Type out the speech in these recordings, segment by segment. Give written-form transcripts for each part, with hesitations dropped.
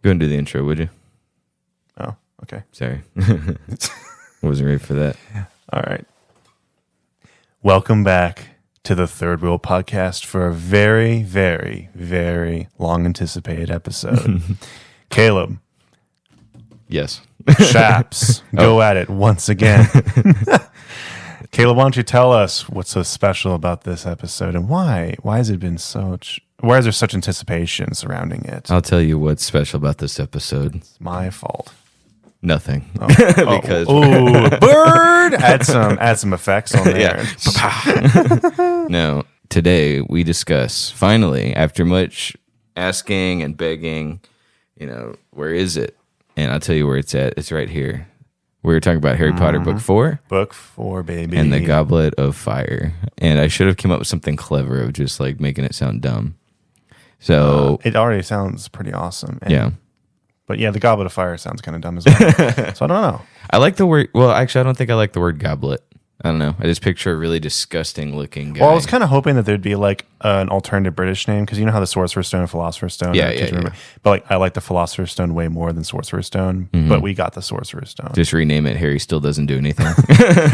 Go and do the intro, would you? Oh, okay. Sorry. Wasn't ready for that. All right. Welcome back to the Third Wheel Podcast for a very, very, very long anticipated episode. Caleb. Yes. Chaps, go at it once again. Caleb, why don't you tell us what's so special about this episode and why? Why has there such anticipation surrounding it? I'll tell you what's special about this episode. It's my fault. Nothing. Oh. Because bird! Add some effects on there. Yeah. No, today we discuss, finally, after much asking and begging, where is it? And I'll tell you where it's at. It's right here. We were talking about Harry Potter Book 4. Book 4, baby. And the Goblet of Fire. And I should have come up with something clever of just like making it sound dumb. So it already sounds pretty awesome. Yeah. But yeah, the Goblet of Fire sounds kind of dumb as well. So I don't know. I like the word. Well, actually, I don't think I like the word goblet. I don't know. I just picture a really disgusting looking guy. Well, I was kind of hoping that there'd be like an alternative British name because you know how the Sorcerer's Stone and Philosopher's Stone. Yeah. But like, I like the Philosopher's Stone way more than Sorcerer's Stone. Mm-hmm. But we got the Sorcerer's Stone. Just rename it. Harry still doesn't do anything.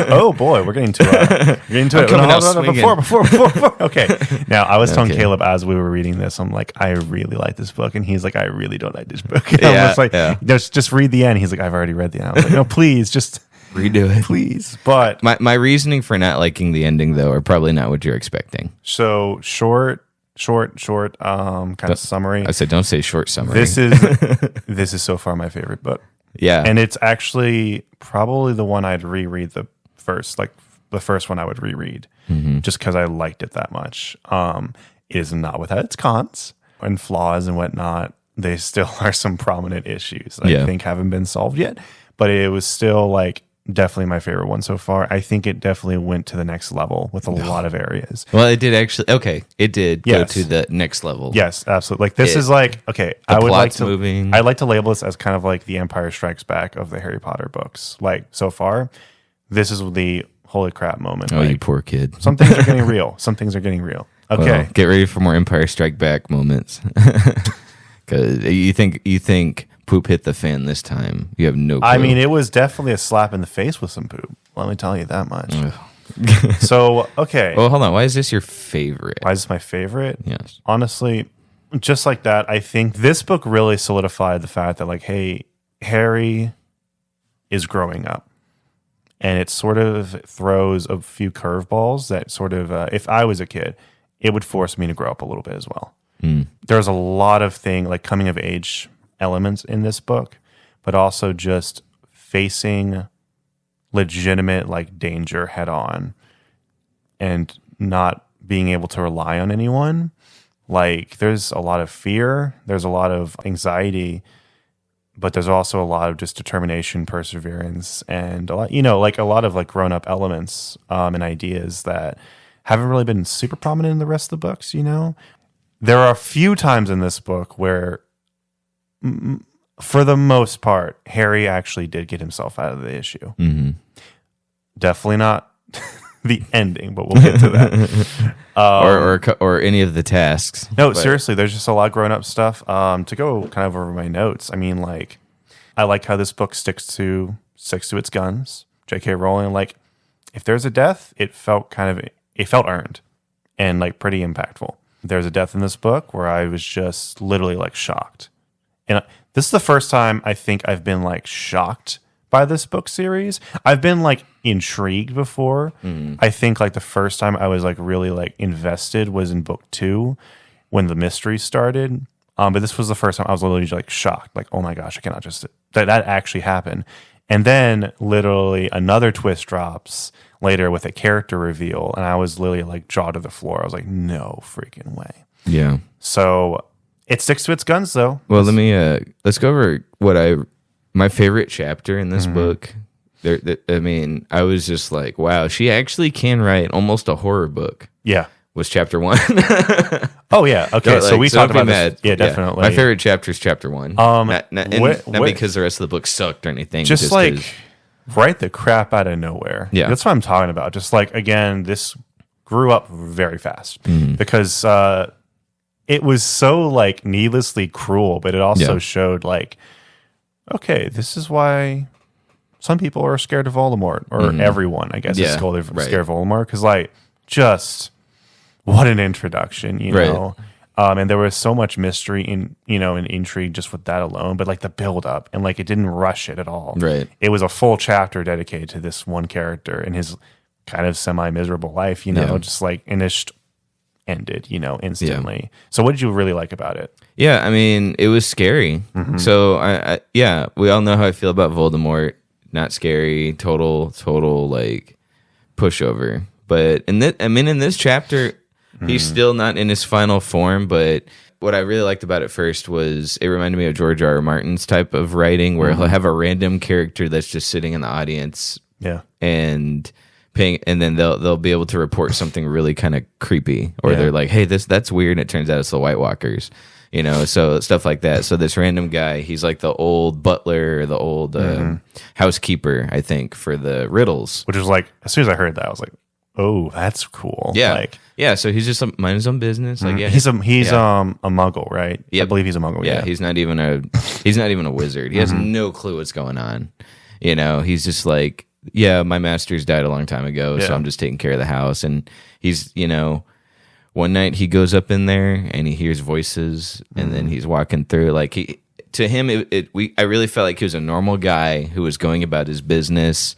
Oh boy, we're getting to it. Before. Okay. Now I was telling Caleb as we were reading this, I'm like, I really like this book, and he's like, I really don't like this book. And I was like, just read the end. He's like, I've already read the end. I was like, no, please, just. Redo it, please. But my reasoning for not liking the ending, though, are probably not what you're expecting. So short, kind of summary. I said, don't say short summary. This is so far my favorite book. Yeah, and it's actually probably the one I'd reread the first one I would reread, just because I liked it that much. It is not without its cons and flaws and whatnot. They still are some prominent issues I think haven't been solved yet, but it was still like. Definitely my favorite one so far. I think it definitely went to the next level with a lot of areas. Well, it did actually. Okay, it did go to the next level. Yes, absolutely. Like this is like okay. I would like to. Moving. I'd like to label this as kind of like the Empire Strikes Back of the Harry Potter books. Like so far, this is the holy crap moment. Oh, like, you poor kid. Some things are getting real. Some things are getting real. Okay, well, get ready for more Empire Strike Back moments. Because you think poop hit the fan this time. You have no clue. I mean, it was definitely a slap in the face with some poop. Let me tell you that much. So, okay. Well, hold on. Why is this your favorite? Why is this my favorite? Yes. Honestly, just like that, I think this book really solidified the fact that, like, hey, Harry is growing up. And it sort of throws a few curveballs that sort of, if I was a kid, it would force me to grow up a little bit as well. There's a lot of like coming of age elements in this book, but also just facing legitimate like danger head on and not being able to rely on anyone. Like there's a lot of fear, there's a lot of anxiety, but there's also a lot of just determination, perseverance, and a lot, like a lot of like grown up elements and ideas that haven't really been super prominent in the rest of the books, There are a few times in this book where for the most part, Harry actually did get himself out of the issue. Mm-hmm. Definitely not the ending, but we'll get to that. Or any of the tasks. No, seriously, there's just a lot of grown up stuff. To go kind of over my notes, I mean, like, I like how this book sticks to its guns. J.K. Rowling, like, if there's a death, it felt earned and like pretty impactful. There's a death in this book where I was just literally like shocked. And this is the first time I think I've been like shocked by this book series. I've been like intrigued before. I think like the first time I was like really like invested was in book 2 when the mystery started. But this was the first time I was literally like shocked. Like, oh my gosh, I cannot just that actually happened. And then literally another twist drops later with a character reveal, and I was literally like jaw to the floor. I was like, no freaking way. Yeah. So it sticks to its guns, though. Well, let's go over my favorite chapter in this book. I was just like, wow, she actually can write almost a horror book. Yeah. Was chapter 1. Oh, yeah. Okay, so we talked about this. Yeah, definitely. My favorite chapter is chapter 1. Not because the rest of the book sucked or anything. Just like right the crap out of nowhere. Yeah. That's what I'm talking about. Just like, again, this grew up very fast because it was so like needlessly cruel, but it also showed like, okay, this is why some people are scared of Voldemort, or everyone, I guess, is scared of Voldemort, because like, just what an introduction, you know. And there was so much mystery and intrigue just with that alone, but like the build up, and like it didn't rush it at all. Right. It was a full chapter dedicated to this one character and his kind of semi-miserable life, just like, and it ended, instantly. So what did you really like about it? Yeah, I mean, it was scary. So I we all know how I feel about Voldemort. Not scary, total like pushover. But in this chapter, he's still not in his final form. But what I really liked about it first was it reminded me of George R. R. Martin's type of writing, where he'll have a random character that's just sitting in the audience, and then they'll be able to report something really kind of creepy, or they're like, "Hey, that's weird," and it turns out it's the White Walkers. So stuff like that. So this random guy, he's like the old butler, the old housekeeper, I think, for the Riddles. Which was like, as soon as I heard that, I was like, oh, that's cool. Yeah. Like, yeah, so he's just mind his own business. Like, he's a muggle, right? Yep. I believe he's a muggle. Yeah, he's not even a wizard. He has no clue what's going on. He's just like, yeah, my master's died a long time ago, so I'm just taking care of the house. And he's, one night he goes up in there and he hears voices, and then he's walking through. Like I really felt like he was a normal guy who was going about his business,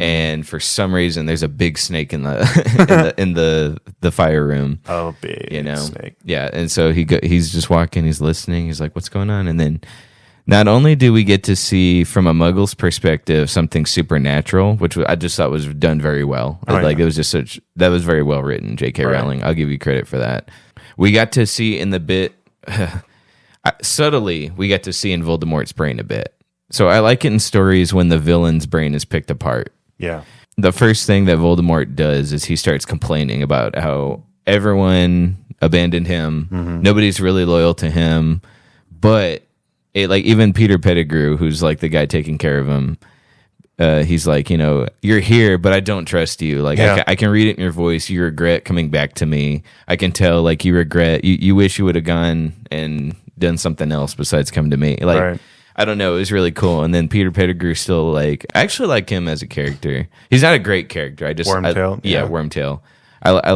and for some reason there's a big snake in the in the fire room. Oh, big snake. Yeah, and so he's just walking, he's listening, he's like, what's going on? And then not only do we get to see from a Muggle's perspective something supernatural, which I just thought was done very well. It was just that was very well written, J.K. Rowling. I'll give you credit for that. We got to see in the bit subtly. We got to see in Voldemort's brain a bit. So I like it in stories when the villain's brain is picked apart. Yeah. The first thing that Voldemort does is he starts complaining about how everyone abandoned him. Nobody's really loyal to him, but even Peter Pettigrew, who's like the guy taking care of him, he's like, you're here, but I don't trust you. Like, I can read it in your voice. You regret coming back to me. I can tell, like, you regret. You wish you would have gone and done something else besides come to me. Like, I don't know. It was really cool. And then Peter Pettigrew still I actually like him as a character. He's not a great character. Wormtail. Wormtail. I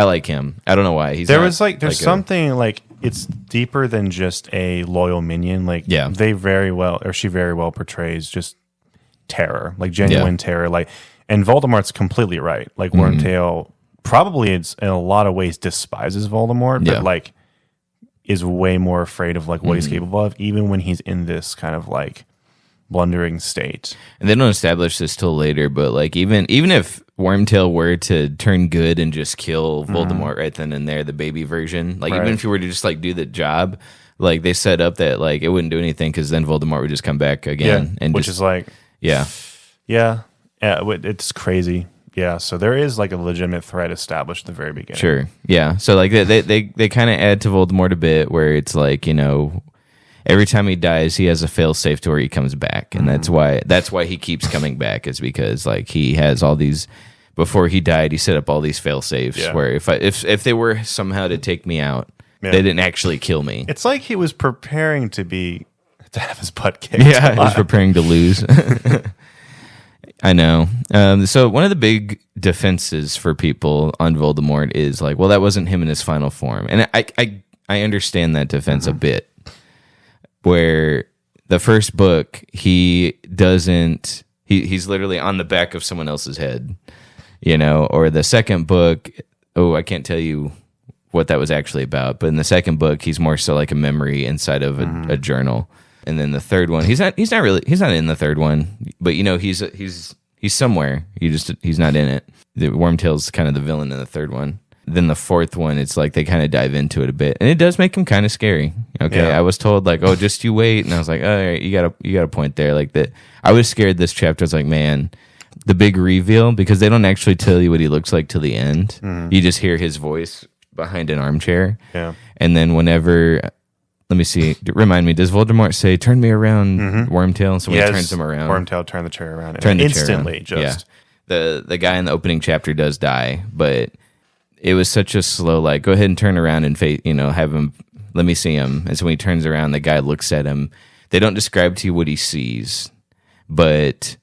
like him. I don't know why. There's something like, it's deeper than just a loyal minion. Like, she very well portrays just terror, like genuine terror. Like, and Voldemort's completely right. Like, Wormtail probably in a lot of ways despises Voldemort, but like is way more afraid of like what he's capable of, even when he's in this kind of like blundering state. And they don't establish this till later, but like even if Wormtail were to turn good and just kill Voldemort right then and there, the baby version, like even if he were to just like do the job, like they set up that like it wouldn't do anything because then Voldemort would just come back again, and which is like it's crazy. Yeah, so there is like a legitimate threat established at the very beginning. Sure, yeah. So like they kind of add to Voldemort a bit where it's like every time he dies, he has a fail-safe to where he comes back, and that's why he keeps coming back, is because like he has all these. Before he died, he set up all these fail-safes where if they were somehow to take me out, they didn't actually kill me. It's like he was preparing to have his butt kicked. Yeah, he was preparing to lose. I know. So one of the big defenses for people on Voldemort is like, well, that wasn't him in his final form, and I understand that defense a bit. Where the first book, he's literally on the back of someone else's head, or the second book, I can't tell you what that was actually about, but in the second book, he's more so like a memory inside of a journal. And then the third one, he's not in the third one, but he's somewhere. He's not in it. The Wormtail's kind of the villain in the third one. Then the fourth one, it's like they kind of dive into it a bit, and it does make him kind of scary. Okay, I was told like, oh, just you wait, and I was like, all right, you got a point there. Like that, I was scared this chapter. I was like, man, the big reveal, because they don't actually tell you what he looks like till the end. You just hear his voice behind an armchair. Yeah, and then whenever, let me see, remind me, does Voldemort say, "Turn me around, Wormtail"? So when he turns him around, Wormtail turn the chair around, instantly. Just the guy in the opening chapter does die, but. It was such a slow, like, go ahead and turn around and have him let me see him. And so when he turns around, the guy looks at him. They don't describe to you what he sees, but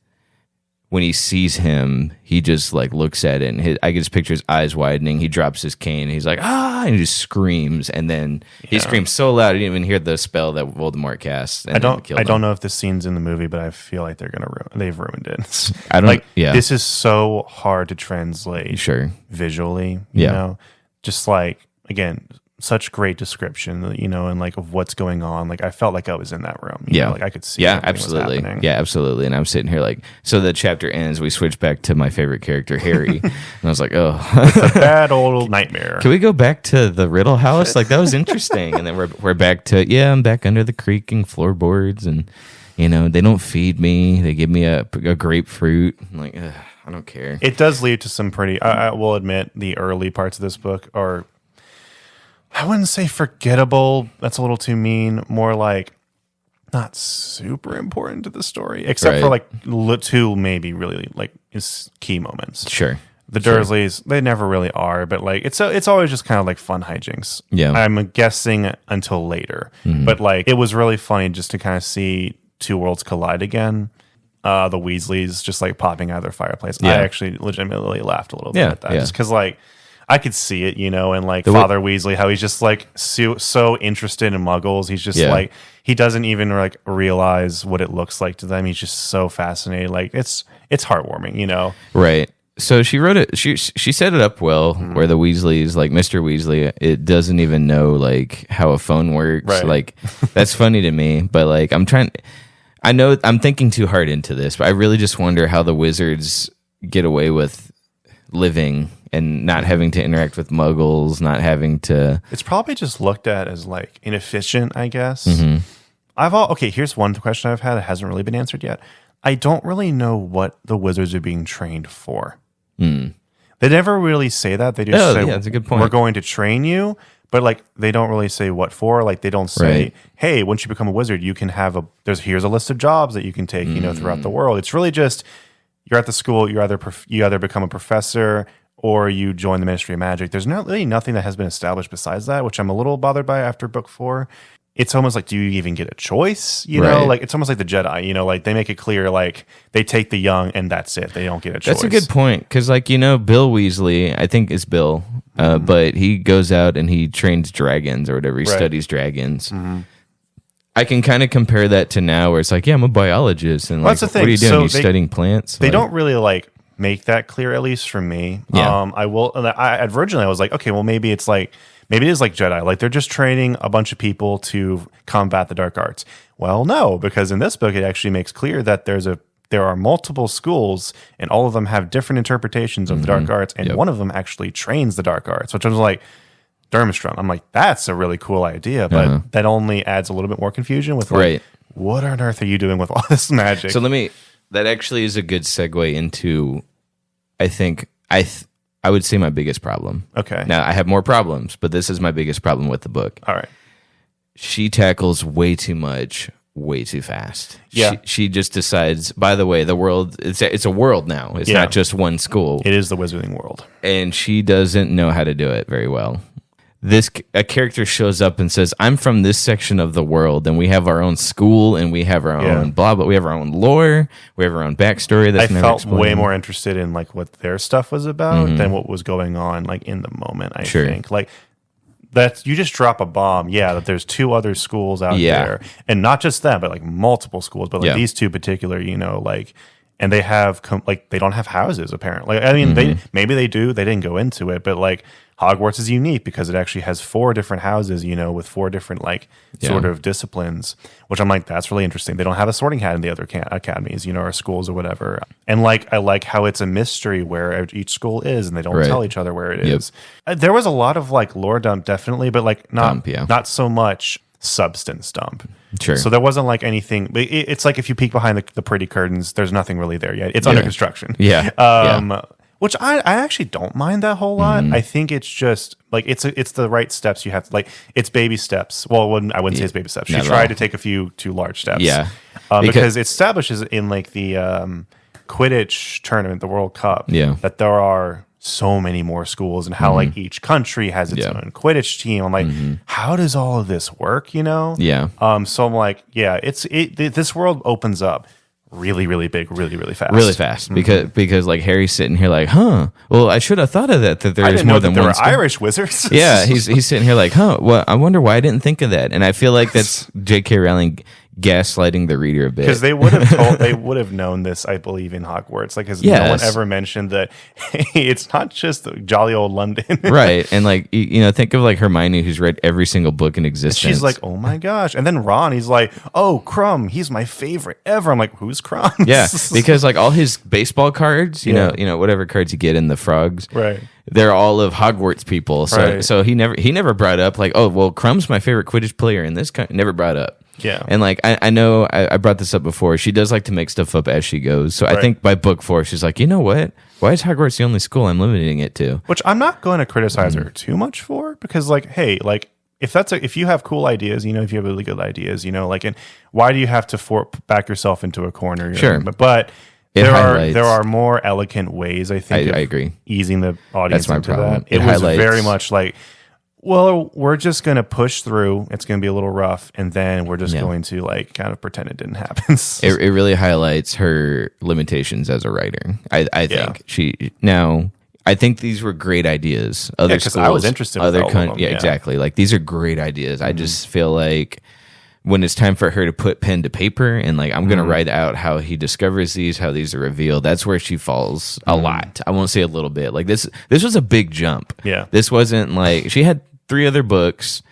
when he sees him, he just like looks at it, and I can just picture his eyes widening. He drops his cane, and he's like, ah, and he just screams, and then he screams so loud, he didn't even hear the spell that Voldemort cast. And I don't know if this scene's in the movie, but I feel like they've ruined it. I don't This is so hard to translate visually, you know? Just like, again, such great description, you know, and like of what's going on. Like I felt like I was in that room. You know? Like I could see. Absolutely. Yeah, absolutely. And I'm sitting here like, so the chapter ends. We switch back to my favorite character, Harry, and I was like, oh, a bad old nightmare. Can we go back to the Riddle House? Like that was interesting. And then we're back to I'm back under the creaking floorboards, and you know they don't feed me. They give me a grapefruit. I'm like, I don't care. It does lead to some pretty. I will admit the early parts of this book are. I wouldn't say forgettable. That's a little too mean. More like not super important to the story, except for like two maybe really like is key moments. Sure. The Dursleys, they never really are, but like it's always just kind of like fun hijinks. Yeah. I'm guessing until later, but like it was really funny just to kind of see two worlds collide again. The Weasleys just like popping out of their fireplace. I actually legitimately laughed a little bit at that, just because like. I could see it, you know, and like Father Weasley, how he's just like so interested in Muggles. He's just like he doesn't even like realize what it looks like to them. He's just so fascinated. Like it's heartwarming, you know. Right. So she wrote it. She set it up well, where the Weasleys, like Mr. Weasley, it doesn't even know like how a phone works. Right. Like that's funny to me, but like I know I'm thinking too hard into this, but I really just wonder how the wizards get away with living and not having to interact with Muggles, not having to. It's probably just looked at as like inefficient, I guess. Here's one question I've had that hasn't really been answered yet. I don't really know what the wizards are being trained for. They never really say that. They just say, that's a good point. We're going to train you, but like they don't really say what for. Like they don't say, hey, once you become a wizard, you can have here's a list of jobs that you can take, you know, throughout the world. It's really just you're at the school, you either become a professor or you join the Ministry of Magic. There's not really nothing that has been established besides that, which I'm a little bothered by after book 4. It's almost like, do you even get a choice? You know, like it's almost like the Jedi, you know, like they make it clear, like they take the young and that's it. They don't get a choice. That's a good point. Cause like, you know, Bill Weasley, I think is Bill, but he goes out and he trains dragons or whatever. He studies dragons. I can kind of compare that to now where it's like, I'm a biologist. And like, that's the thing. What are you doing? You're studying plants? They don't really like make that clear, at least for me. Originally I was like, okay, well maybe it is like Jedi, like they're just training a bunch of people to combat the dark arts. Well, no, because in this book it actually makes clear that there are multiple schools and all of them have different interpretations of the dark arts, and one of them actually trains the dark arts, which I was like, Durmstrang. I'm like, that's a really cool idea, but that only adds a little bit more confusion with like, what on earth are you doing with all this magic? So that actually is a good segue into, I think, I would say my biggest problem. Okay. Now, I have more problems, but this is my biggest problem with the book. All right. She tackles way too much, way too fast. Yeah. She just decides, by the way, the world, it's a world now. It's not just one school. It is the wizarding world. And she doesn't know how to do it very well. A character shows up and says, I'm from this section of the world, and we have our own school, and we have our own blah, blah. We have our own lore. We have our own backstory. That's I felt way more interested in like what their stuff was about than what was going on like in the moment, I think. Like that you just drop a bomb, that there's 2 other schools out there. And not just them, but like multiple schools. But like these 2 particular, you know, like, and they have they don't have houses apparently. I mean, maybe they do. They didn't go into it, but like Hogwarts is unique because it actually has 4 different houses, you know, with 4 different like sort of disciplines, which I'm like, that's really interesting. They don't have a sorting hat in the other academies, you know, or schools or whatever. And like, I like how it's a mystery where each school is, and they don't tell each other where it is. There was a lot of like lore dump, definitely, but like not so much substance dump. Sure. So there wasn't like anything. It's like if you peek behind the pretty curtains, there's nothing really there yet. It's under construction. Which I actually don't mind that whole lot. I think it's just like it's the right steps you have to, like, it's baby steps. Well, I wouldn't say it's baby steps. She tried to take a few too large steps. Because it establishes in like the Quidditch tournament, the World Cup, that there are so many more schools and how like each country has its own Quidditch team. I'm like, how does all of this work? You know? Yeah. So I'm like, yeah, this world opens up really, really big, really, really fast. Really fast. Because like Harry's sitting here like, well, I should have thought of that there is more than there one were Irish wizards. Yeah, he's sitting here like, well, I wonder why I didn't think of that. And I feel like that's J.K. Rowling gaslighting the reader a bit, because they would have known this, I believe, in Hogwarts. Like, because no one ever mentioned that, hey, it's not just jolly old London. Right. And like, think of like Hermione, who's read every single book in existence. She's like, oh my gosh. And then Ron, he's like, oh, Crumb, he's my favorite ever. I'm like, who's Crumb? Yeah, because like all his baseball cards, you know, whatever cards you get in the frogs, right, they're all of Hogwarts people. So he never brought up like, oh, well, Crumb's my favorite Quidditch player in this country. Never brought up. Yeah. And like, I know I brought this up before. She does like to make stuff up as she goes. So I think by book 4, she's like, you know what? Why is Hogwarts the only school I'm limiting it to? Which I'm not going to criticize her too much for, because like, hey, like if you have cool ideas, you know, if you have really good ideas, you know, like, and why do you have to back yourself into a corner? Sure. But there are more elegant ways, I think. I agree. Easing the audience That's my into problem. that. It was very much like, well, we're just going to push through. It's going to be a little rough, and then we're just going to like kind of pretend it didn't happen. It really highlights her limitations as a writer. I think I think these were great ideas. Other schools, I was interested in all of them. Yeah, exactly. Like these are great ideas. I just feel like when it's time for her to put pen to paper and like I'm gonna write out how he discovers these, how these are revealed, that's where she falls a lot. I won't say a little bit. Like this was a big jump. Yeah. This wasn't like she had 3 other books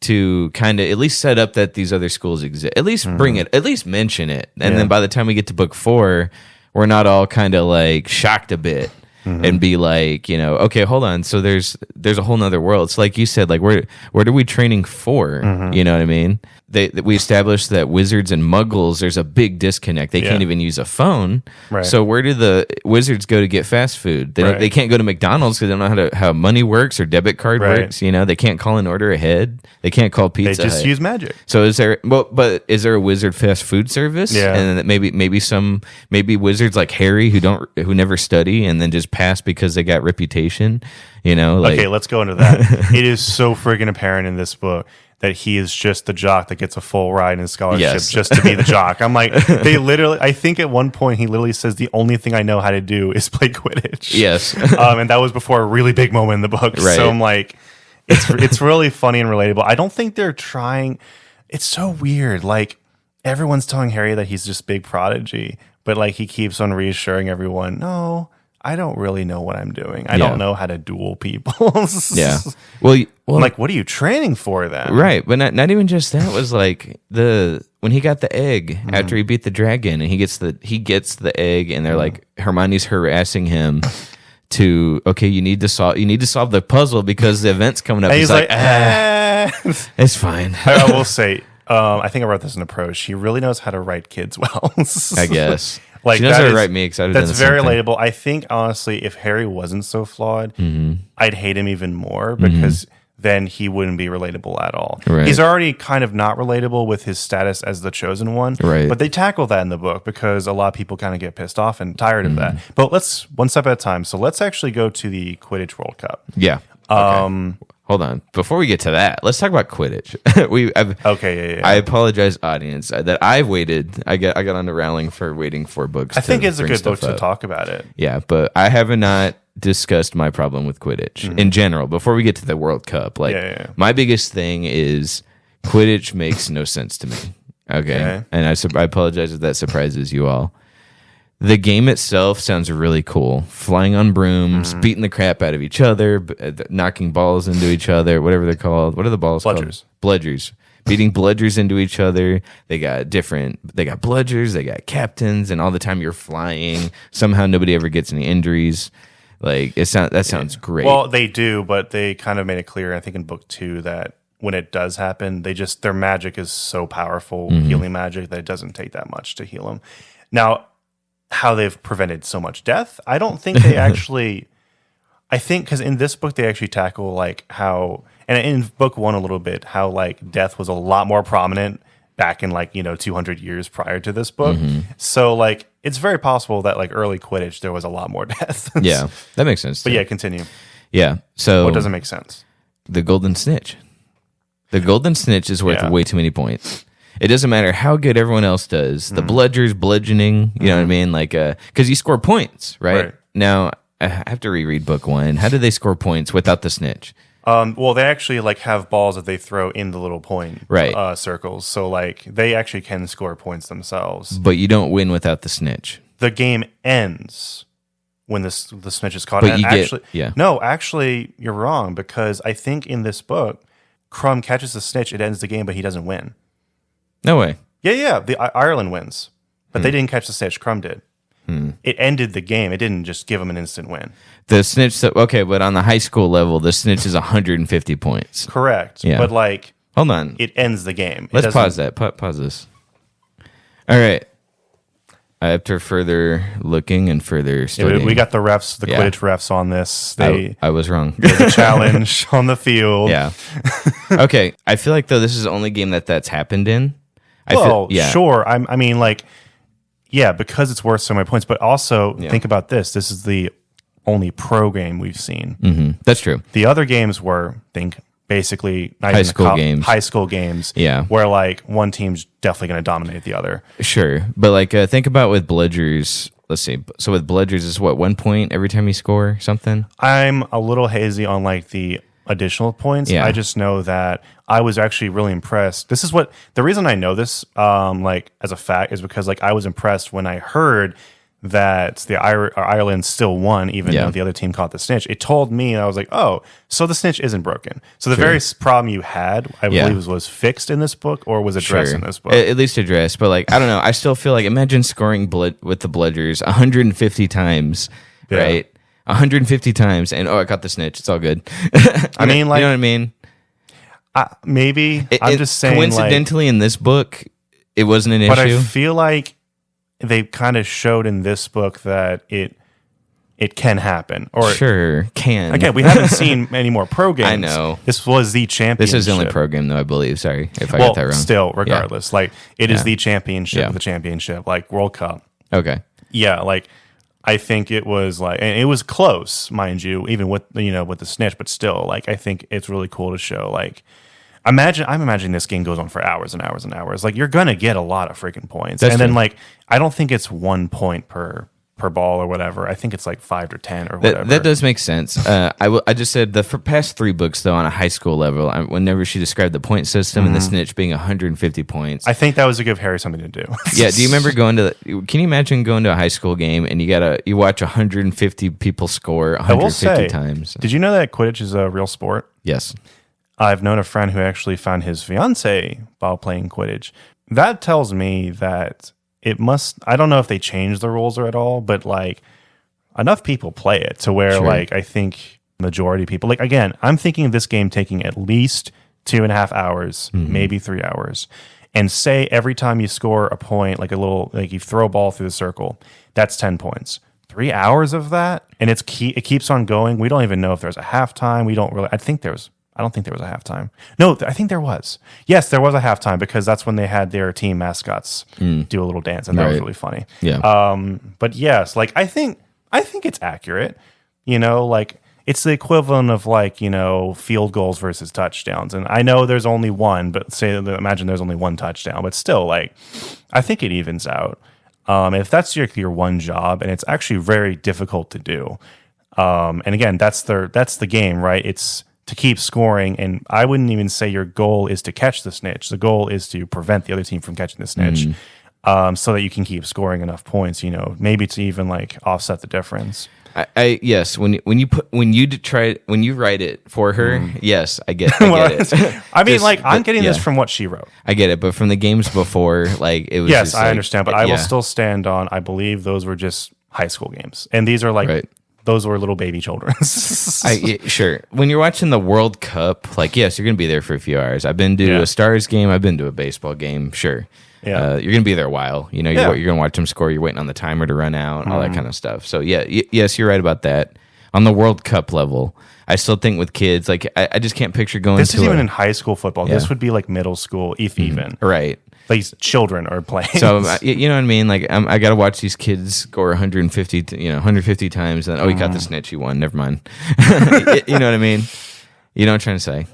to kind of at least set up that these other schools exist. At least bring it, at least mention it. And then by the time we get to book 4, we're not all kind of like shocked a bit. And be like, you know, okay, hold on. So there's a whole nother world. So like you said, like what are we training for? You know what I mean? We established that wizards and muggles, there's a big disconnect. They can't even use a phone. Right. So where do the wizards go to get fast food? They can't go to McDonald's because they don't know how money works or debit card works. You know, they can't call an order ahead. They can't call Pizza They just Hut. use magic. So is there a wizard fast food service? Yeah. And then maybe wizards like Harry who never study and then just pass because they got reputation, you know? Like, okay, let's go into that. It is so friggin' apparent in this book that he is just the jock that gets a full ride in scholarship just to be the jock. I'm like, I think at one point he literally says the only thing I know how to do is play Quidditch. Yes. And that was before a really big moment in the book. Right. So I'm like, it's really funny and relatable. I don't think they're trying. It's so weird. Like everyone's telling Harry that he's just big prodigy, but like he keeps on reassuring everyone, no, I don't really know what I'm doing. I don't know how to duel people. Yeah. Well, like, what are you training for then? Right. But not even just that. Was like when he got the egg after he beat the dragon and he gets the egg and they're like, Hermione's harassing him to, okay, you need to solve the puzzle because the event's coming up. And he's like, it's fine. I will say, I think I wrote this in a prose. She really knows how to write kids well. I guess. Like she knows how to write me because that's very relatable. I think honestly, if Harry wasn't so flawed, I'd hate him even more because then he wouldn't be relatable at all. Right. He's already kind of not relatable with his status as the chosen one. Right. But they tackle that in the book because a lot of people kind of get pissed off and tired of that. But let's one step at a time. So let's actually go to the Quidditch World Cup. Yeah. Okay. Hold on. Before we get to that, let's talk about Quidditch. I apologize, audience, that I waited. I got onto Rowling for waiting for books. I think it's a good book to talk about it. Yeah, but I have not discussed my problem with Quidditch in general. Before we get to the World Cup, my biggest thing is Quidditch makes no sense to me. Okay. And I apologize if that surprises you all. The game itself sounds really cool. Flying on brooms, beating the crap out of each other, knocking balls into each other, whatever they're called. What are the balls called? Bludgers. Beating bludgers into each other. They got bludgers, they got captains, and all the time you're flying. Somehow nobody ever gets any injuries. Like that sounds great. Well, they do, but they kind of made it clear, I think in book 2, that when it does happen, their magic is so powerful, healing magic, that it doesn't take that much to heal them. Now, how they've prevented so much death, I don't think they actually. I think because in this book they actually tackle like how, and in book 1 a little bit, how like death was a lot more prominent back in 200 years prior to this book. So like it's very possible that like early Quidditch there was a lot more death. Yeah, that makes sense. But too. yeah, continue. Yeah. So What doesn't make sense? the golden snitch. The golden snitch is worth way too many points. It doesn't matter how good everyone else does. The bludger's bludgeoning, you know what I mean? Like, because you score points, right? Now, I have to reread book 1. How do they score points without the snitch? Well, they actually like have balls that they throw in the little point circles. So like they actually can score points themselves. But you don't win without the snitch. The game ends when the snitch is caught. But And you actually, yeah. No, actually, you're wrong because I think in this book, Crumb catches the snitch. It ends the game, but he doesn't win. No way. Yeah. Ireland wins, but they didn't catch the snitch. Crumb did. It ended the game. It didn't just give him an instant win. The snitch, okay, but on the high school level, the snitch is 150 points. Correct. Yeah. But like, hold on. it ends the game. Let's pause that. Pause this. All right. After further looking and further studying, we got the refs, the Quidditch refs on this. I was wrong. The challenge on the field. Yeah. Okay. I feel like though this is the only game that's happened in. Sure. I mean, like, yeah, because it's worth so many points. But also think about this. This is the only pro game we've seen. Mm-hmm. That's true. The other games were basically high school games. High school games. Yeah. Where like one team's definitely going to dominate the other. Sure. But like think about with bludgers. Let's see. So with bludgers is what, 1 point every time you score something? I'm a little hazy on like the additional points. Yeah. I just know that I was actually really impressed. This is what the reason I know this like as a fact is because like I was impressed when I heard that the Ireland still won even though the other team caught the snitch. It told me, and I was like, oh, so the snitch isn't broken. So the very problem you had, I believe, was fixed in this book or was addressed in this book. At least addressed, but like I don't know. I still feel like imagine scoring with the bludgers 150 times, right? 150 times, and I got the snitch. It's all good. I mean, like, you know what I mean? Maybe I'm just saying. Coincidentally, in this book, it wasn't an issue. But I feel like they kind of showed in this book that it can happen. Or can. Again, we haven't seen any more pro games. I know. This was the championship. This is the only pro game, though, I believe. Sorry if I got that wrong. Still, regardless, like it is the championship of the championship, like World Cup. Okay. Yeah, like I think it was like, and it was close, mind you, even with with the snitch, but still, like I think it's really cool to show. Like, I'm imagining this game goes on for hours and hours and hours. Like you're gonna get a lot of freaking points, then like I don't think it's 1 point per ball or whatever. I think it's like 5 to 10 or whatever. That does make sense. I just said the past 3 books though on a high school level. Whenever she described the point system and the snitch being 150 points, I think that was to give Harry something to do. Yeah. Do you remember going to? Can you imagine going to a high school game and you watch 150 people score 150 times? Did you know that Quidditch is a real sport? Yes. I've known a friend who actually found his fiance while playing Quidditch. That tells me that it must. I don't know if they changed the rules or at all, but like enough people play it to where like I think majority of people like again. I'm thinking of this game taking at least 2.5 hours, maybe 3 hours, and say every time you score a point, like you throw a ball through the circle, that's 10 points. 3 hours of that, and it keeps on going. We don't even know if there's a halftime. We don't really. I don't think there was a halftime. No, I think there was. Yes, there was a halftime because that's when they had their team mascots do a little dance, and that was really funny. Yeah. But yes, like I think it's accurate. Like it's the equivalent of like field goals versus touchdowns. And I know there's only one, but imagine there's only one touchdown, but still, like I think it evens out. If that's your one job, and it's actually very difficult to do. And again, that's the game, right? It's to keep scoring, and I wouldn't even say your goal is to catch the snitch. The goal is to prevent the other team from catching the snitch, so that you can keep scoring enough points. Maybe to even like offset the difference. Yes, when you write it for her, yes, I get it. I mean, I'm getting this from what she wrote. I get it, but from the games before, like it was. Yes, I understand, but I will still stand on. I believe those were just high school games, and these are like. Right. Those were little baby children. Sure. When you're watching the World Cup, like, yes, you're going to be there for a few hours. I've been to a Stars game. I've been to a baseball game. Sure. Yeah. You're going to be there a while. You're going to watch them score. You're waiting on the timer to run out, all that kind of stuff. So, yes, you're right about that. On the World Cup level, I still think with kids, like, I just can't picture going This is even in high school football. Yeah. This would be like middle school, if even. Right. These children are playing. So you know what I mean? Like I got to watch these kids score 150, 150 times, and he caught the snitch, he won. Never mind. You know what I mean? You know what I'm trying to say?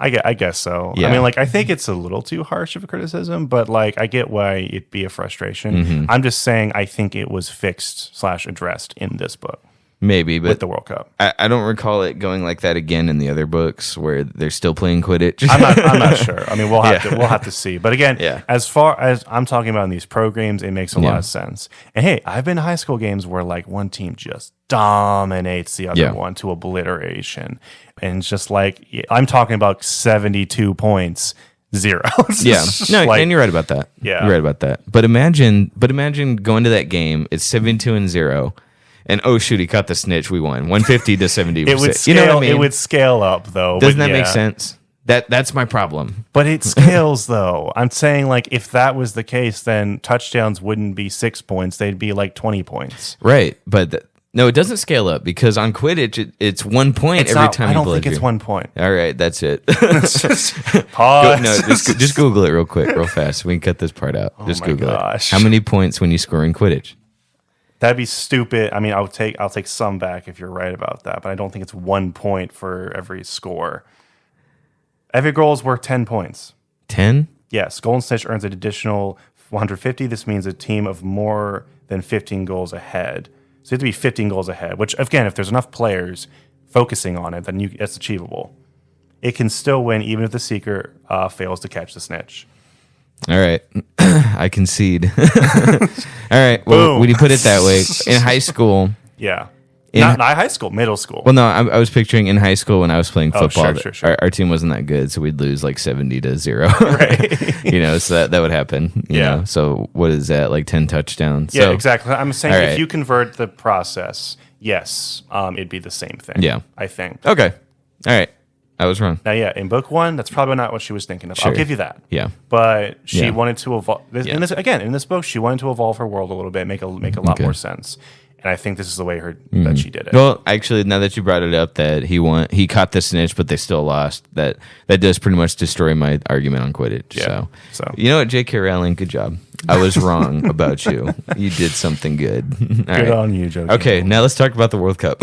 I guess so. Yeah. I mean, like, I think it's a little too harsh of a criticism, but like, I get why it'd be a frustration. Mm-hmm. I'm just saying, I think it was fixed / addressed in this book. Maybe, but with the World Cup. I don't recall it going like that again in the other books where they're still playing Quidditch. I'm not sure. I mean, we'll have to see. But again, Yeah. as far as I'm talking about in these pro games, it makes a lot of sense. And hey, I've been to high school games where like one team just dominates the other one to obliteration, and it's just like I'm talking about 72 points. 0. Yeah, no, and you're right about that. Yeah, you're right about that. But imagine going to that game. It's 72-0. And oh shoot, he caught the snitch. We won 150 to 70%. It would scale, you know what I mean? It would scale up though. Doesn't that make sense? That's my problem. But it scales though. I'm saying like if that was the case, then touchdowns wouldn't be 6 points; they'd be like 20 points. Right, but no, it doesn't scale up because on Quidditch it's 1 point every time. I don't think it's 1 point. All right, that's it. Pause. Just Google it real quick, real fast. We can cut this part out. Just Google it. How many points when you score in Quidditch? That'd be stupid. I mean, I'll take some back if you're right about that, but I don't think it's 1 point for every score. Every goal is worth 10 points. 10? Yes. Golden Snitch earns an additional 150. This means a team of more than 15 goals ahead. So you have to be 15 goals ahead, which, again, if there's enough players focusing on it, then it's achievable. It can still win even if the Seeker fails to catch the snitch. All right. I concede. All right. Well, when you put it that way, in high school. Yeah. Not high school, middle school. Well, no, I was picturing in high school when I was playing football. Sure. Our team wasn't that good, so we'd lose like 70-0. Right. So that would happen. You know? So what is that, like 10 touchdowns? Yeah, so, exactly. I'm saying if you convert the process, yes, it'd be the same thing. Yeah. I think. Okay. All right. I was wrong. Now, in book 1, that's probably not what she was thinking of. Sure. I'll give you that. Yeah. But she wanted to evolve. Yeah. In this book, she wanted to evolve her world a little bit, make a lot more sense. And I think this is the way that she did it. Well, actually, now that you brought it up, that he caught the snitch, but they still lost. That does pretty much destroy my argument on Quidditch. Yeah. So you know what, J.K. Rowling, good job. I was wrong about you. You did something good. Good on you, Joe. Okay, now let's talk about the World Cup.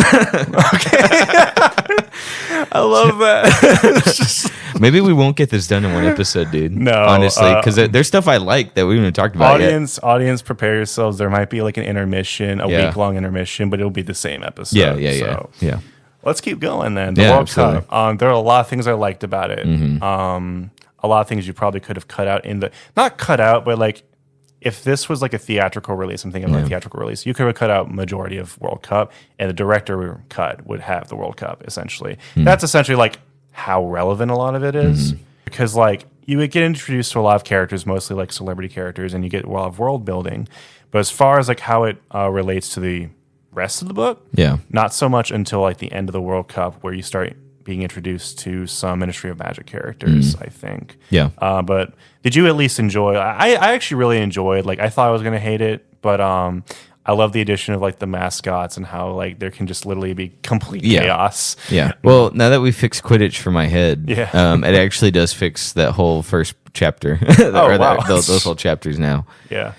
I love that. Maybe we won't get this done in one episode, dude. No, honestly, because there's stuff I like that we haven't talked about yet. Audience, prepare yourselves. There might be like an intermission, a week-long intermission, but it'll be the same episode. Yeah. Let's keep going then. The Yeah, World absolutely. Cup. There are a lot of things I liked about it. A lot of things you probably could have cut out not cut out, but like if this was like a theatrical release, I'm thinking of a theatrical release, you could have cut out majority of World Cup, and the director cut would have the World Cup, essentially. That's essentially like how relevant a lot of it is. Because like you would get introduced to a lot of characters, mostly like celebrity characters, and you get a lot of world building. But as far as like how it relates to the rest of the book, not so much until like the end of the World Cup, where you start being introduced to some Ministry of Magic characters, I think. Yeah. But did you at least enjoy? I actually really enjoyed. Like I thought I was gonna hate it, but I love the addition of like the mascots and how like there can just literally be complete chaos. Yeah. Well, now that we fixed Quidditch for my head, it actually does fix that whole first chapter. Those whole chapters now. Yeah.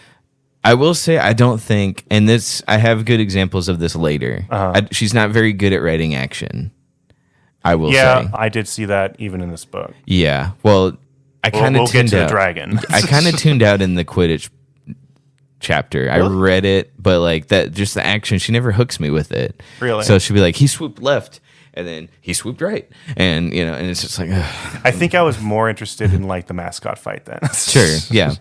I will say I don't think, and I have good examples of this later. She's not very good at writing action. I will say. Yeah, I did see that even in this book. Yeah. Well, I kind of we'll get to the dragon. I kind of tuned out in the Quidditch chapter. Really? I read it, but like that, just the action, she never hooks me with it. Really? So she'd be like, he swooped left, and then he swooped right, and and it's just like. Ugh. I think I was more interested in like the mascot fight then. Sure. Yeah.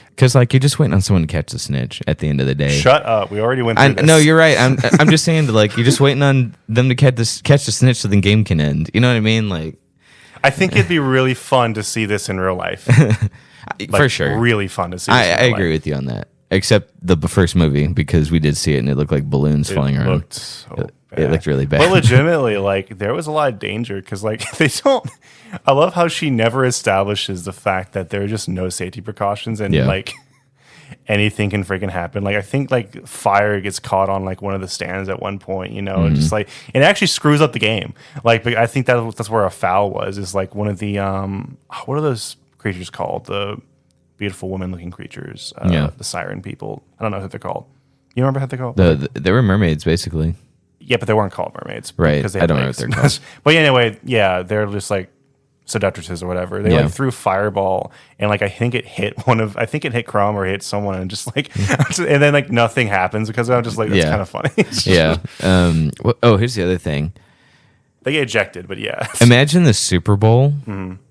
Because like you're just waiting on someone to catch the snitch at the end of the day. Shut up! We already went through this. No, you're right. I'm just saying that like you're just waiting on them to catch the snitch so the game can end. You know what I mean? Like, I think it'd be really fun to see this in real life. For sure, really fun to see. I agree with you on that. Except the first movie, because we did see it and it looked like balloons flying around. It looked really bad. But legitimately, like there was a lot of danger because like they don't. I love how she never establishes the fact that there are just no safety precautions and like anything can freaking happen. Like I think like fire gets caught on like one of the stands at one point. Just like it actually screws up the game. Like I think that's where a foul was. Is like one of the what are those creatures called? beautiful woman-looking creatures. Yeah. The siren people. I don't know who they're called. You remember how they're called? They were mermaids, basically. Yeah, but they weren't called mermaids. Right. Because they I had don't know legs. what they're called. But anyway, yeah, they're just like seductresses or whatever. They like threw fireball and like I think it hit Crumb or hit someone and just like and then like nothing happens because I'm just like that's kind of funny. Yeah. Here's the other thing. They get ejected, but yeah. Imagine the Super Bowl,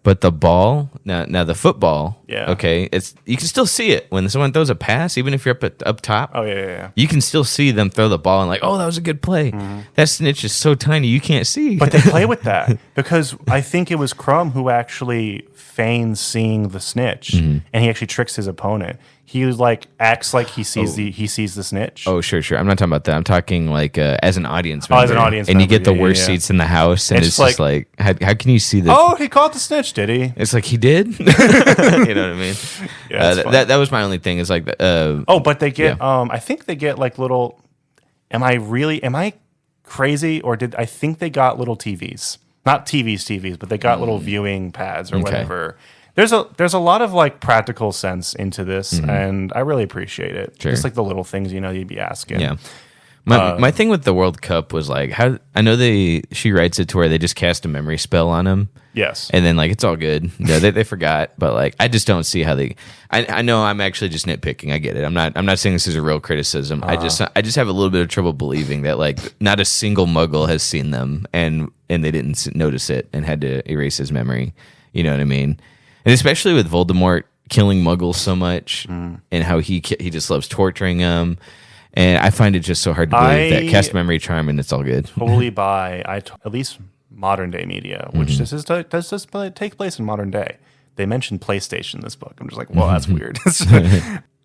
but the ball now the football. Yeah. Okay, you can still see it when someone throws a pass, even if you're up top. Oh yeah. You can still see them throw the ball and like, oh, that was a good play. That snitch is so tiny you can't see. But they play with that because I think it was Crumb who actually feigns seeing the snitch, and he actually tricks his opponent. He like acts like he sees the snitch. Oh, sure. I'm not talking about that. I'm talking like as an audience member. As an audience and member, you get the worst seats in the house, and it's just like how can you see this? Oh, he caught the snitch, did he? It's like he did. You know what I mean? Yeah, that was my only thing. Is like but they get I think they get like little. Am I crazy or I think they got little TVs? Not TVs, but they got little viewing pads or whatever. There's a lot of like practical sense into this, and I really appreciate it. Sure. Just like the little things you'd be asking. Yeah. My thing with the World Cup was like how I know she writes it to where they just cast a memory spell on him. Yes. And then like it's all good. Yeah, they forgot, but like I just don't see how they. I know I'm actually just nitpicking. I get it. I'm not saying this is a real criticism. I just have a little bit of trouble believing that like not a single Muggle has seen them and they didn't notice it and had to erase his memory. You know what I mean? And especially with Voldemort killing Muggles so much and how he just loves torturing them. And I find it just so hard to believe that cast memory charm and it's all good. Totally buy at least modern day media, which does take place in modern day. They mentioned PlayStation in this book. I'm just like, well, that's weird.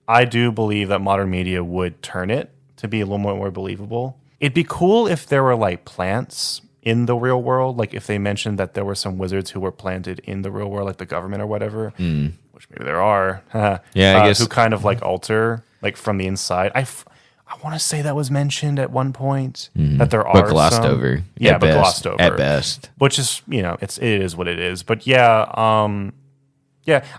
I do believe that modern media would turn it to be a little more believable. It'd be cool if there were like plants in the real world, like if they mentioned that there were some wizards who were planted in the real world, like the government or whatever, which maybe there are. I guess who kind of like alter like from the inside. I want to say that was mentioned at one point that there are but glossed over. Yeah, but glossed over at best. Which is it is what it is. But yeah,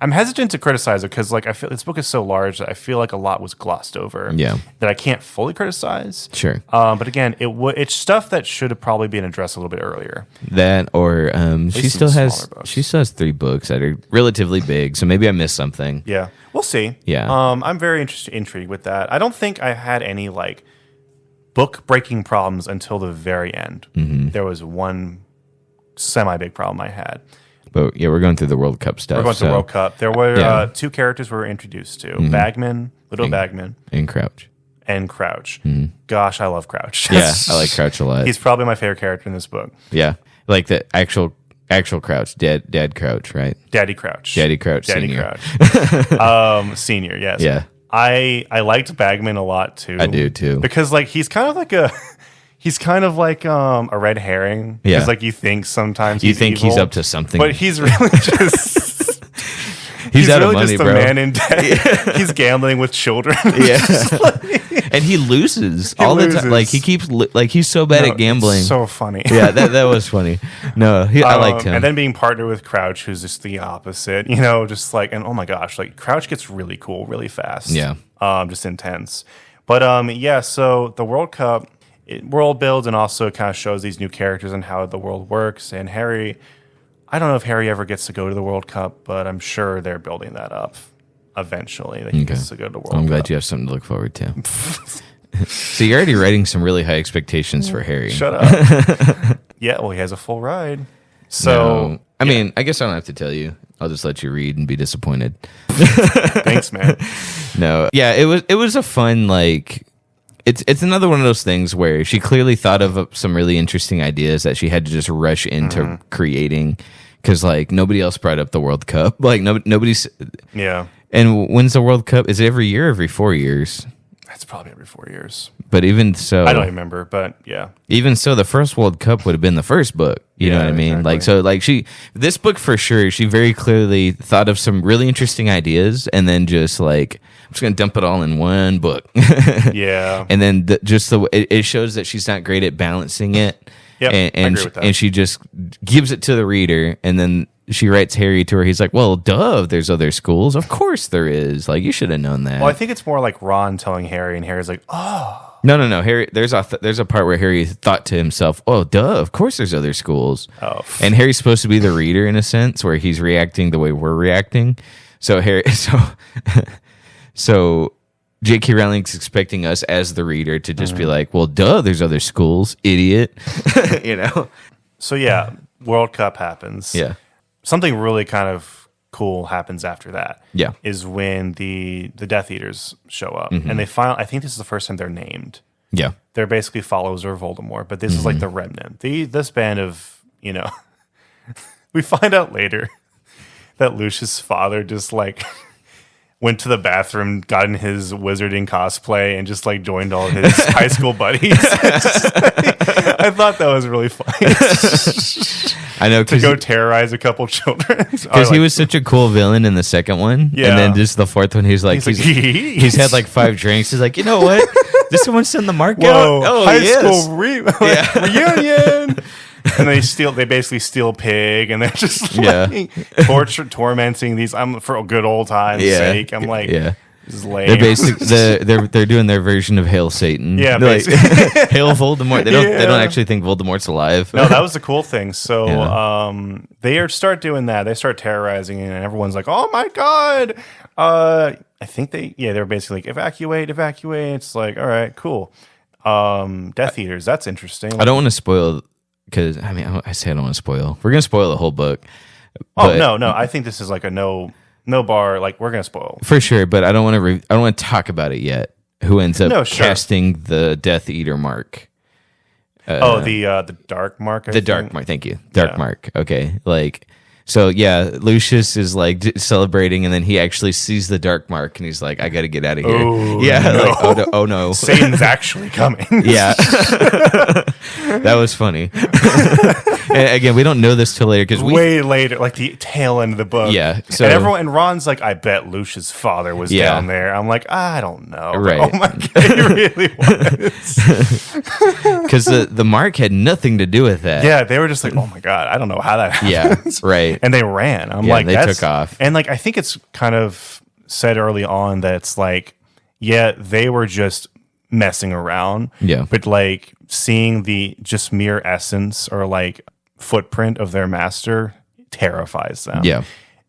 I'm hesitant to criticize it because like I feel this book is so large that I feel like a lot was glossed over. Yeah, that I can't fully criticize. Sure, but again, it's stuff that should have probably been addressed a little bit earlier. That or she still has 3 books that are relatively big, so maybe I missed something. Yeah, we'll see. Yeah, I'm very intrigued with that. I don't think I had any like book breaking problems until the very end. There was one semi big problem I had. But yeah, we're going through the World Cup stuff. We're going through the World Cup. There were 2 characters we were introduced to: Bagman, Bagman, and Crouch. Gosh, I love Crouch. Yeah, I like Crouch a lot. He's probably my favorite character in this book. Yeah, like the actual Crouch, Dad Crouch, right? Daddy Crouch, Senior. Crouch. Senior, yes. Yeah, I liked Bagman a lot too. I do too, because like he's kind of like a red herring. Yeah, because like you think sometimes he's evil, he's up to something, but he's really just. He's out really of money, just a bro. Man in debt. Yeah. He's gambling with children. Yeah, and he loses all the time. Like he keeps he's so bad at gambling. It's so funny. Yeah, that was funny. No, I liked him. And then being partnered with Crouch, who's just the opposite. Just like, and oh my gosh, like Crouch gets really cool really fast. Yeah, just intense. But yeah, so the World Cup world builds and also kind of shows these new characters and how the world works. And Harry. I don't know if Harry ever gets to go to the World Cup, but I'm sure they're building that up eventually. That he gets to go to the World Cup. I'm glad you have something to look forward to. So you're already writing some really high expectations for Harry. Shut up. Yeah, well, he has a full ride. So, I mean, I guess I don't have to tell you. I'll just let you read and be disappointed. Thanks, man. No, yeah, it was a fun like. It's another one of those things where she clearly thought of some really interesting ideas that she had to just rush into creating because like nobody else brought up the World Cup. Like nobody's. Yeah. And when's the World Cup? Is it every year or every 4 years? That's probably every 4 years. But even so, I don't remember, but yeah. Even so, the first World Cup would have been the first book. You know what I mean? Exactly. Like, so like this book for sure, she very clearly thought of some really interesting ideas and then just like, I'm just going to dump it all in one book. Yeah. And then it shows that she's not great at balancing it. Yep, and I agree with that. And she just gives it to the reader and then she writes Harry to her. He's like, well, duh, there's other schools. Of course there is. Like, you should have known that. Well, I think it's more like Ron telling Harry, and Harry's like, oh. No. Harry, there's a part where Harry thought to himself, oh, duh, of course there's other schools. Oh. And Harry's supposed to be the reader in a sense, where he's reacting the way we're reacting. So so J.K. Rowling's expecting us as the reader to just be like, well, duh, there's other schools, idiot. You know? So, yeah, World Cup happens. Yeah. Something really kind of cool happens after that. Yeah. Is when the Death Eaters show up. And they I think this is the first time they're named. Yeah. They're basically followers of Voldemort, but this is like the remnant. This band of, we find out later that Lucius' father just like went to the bathroom, got in his wizarding cosplay, and just like joined all his high school buddies. I thought that was really funny. I know, to go terrorize a couple children. Because he was such a cool villain in the second one. Yeah. And then just the fourth one, he's he's had like 5 drinks. He's like, you know what? Did someone send the mark out? Oh, high yes. school reunion. And they basically steal pig, and they're just like tormenting these. I'm for a good old time's sake. I'm like, this is lame. They're basically they're doing their version of Hail Satan. Yeah, like, Hail Voldemort. They don't actually think Voldemort's alive. No, that was the cool thing. So they start doing that. They start terrorizing, and everyone's like, "Oh my god!" I think they're basically like, evacuate. It's like, all right, cool. Death Eaters. That's interesting. I don't want to spoil. Because, I mean, I say I don't want to spoil. We're going to spoil the whole book. Oh, no. I think this is like a no bar. Like, we're going to spoil. For sure, but I don't want to I don't want to talk about it yet. Who ends up casting the Death Eater mark. The Dark Mark, Dark Mark, thank you. Dark Mark, okay. Like, so, yeah, Lucius is, like, celebrating, and then he actually sees the Dark Mark, and he's like, I got to get out of here. Oh, like, oh, no. Satan's actually coming. Yeah. That was funny. And again, we don't know this till later. Way later, like the tail end of the book. Yeah. So, and Ron's like, I bet Lucius' father was down there. I'm like, I don't know. Right. But, oh my God, he really was. Because the mark had nothing to do with that. Yeah, they were just like, oh my God, I don't know how that happens. Yeah, right. And they ran. I'm like, they took off. And like, I think it's kind of said early on that it's like, they were just messing around. Yeah. But like seeing the just mere essence or like footprint of their master terrifies them. Yeah.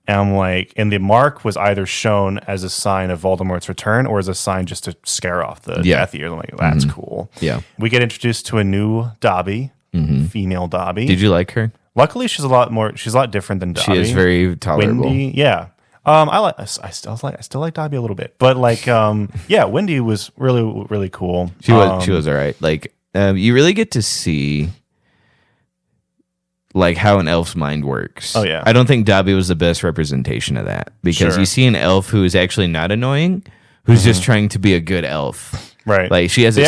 And I'm like, and the mark was either shown as a sign of Voldemort's return or as a sign just to scare off the Death Eaters. I'm like, that's cool. Yeah. We get introduced to a new Dobby, female Dobby. Did you like her? Luckily, she's a lot different than Dobby. She is very tolerable. Wendy, yeah. I still like Dobby a little bit, but like, Wendy was really, really cool. She was all right. Like, you really get to see like how an elf's mind works. Oh yeah. I don't think Dobby was the best representation of that because you see an elf who is actually not annoying, who's just trying to be a good elf. Right. Like she has they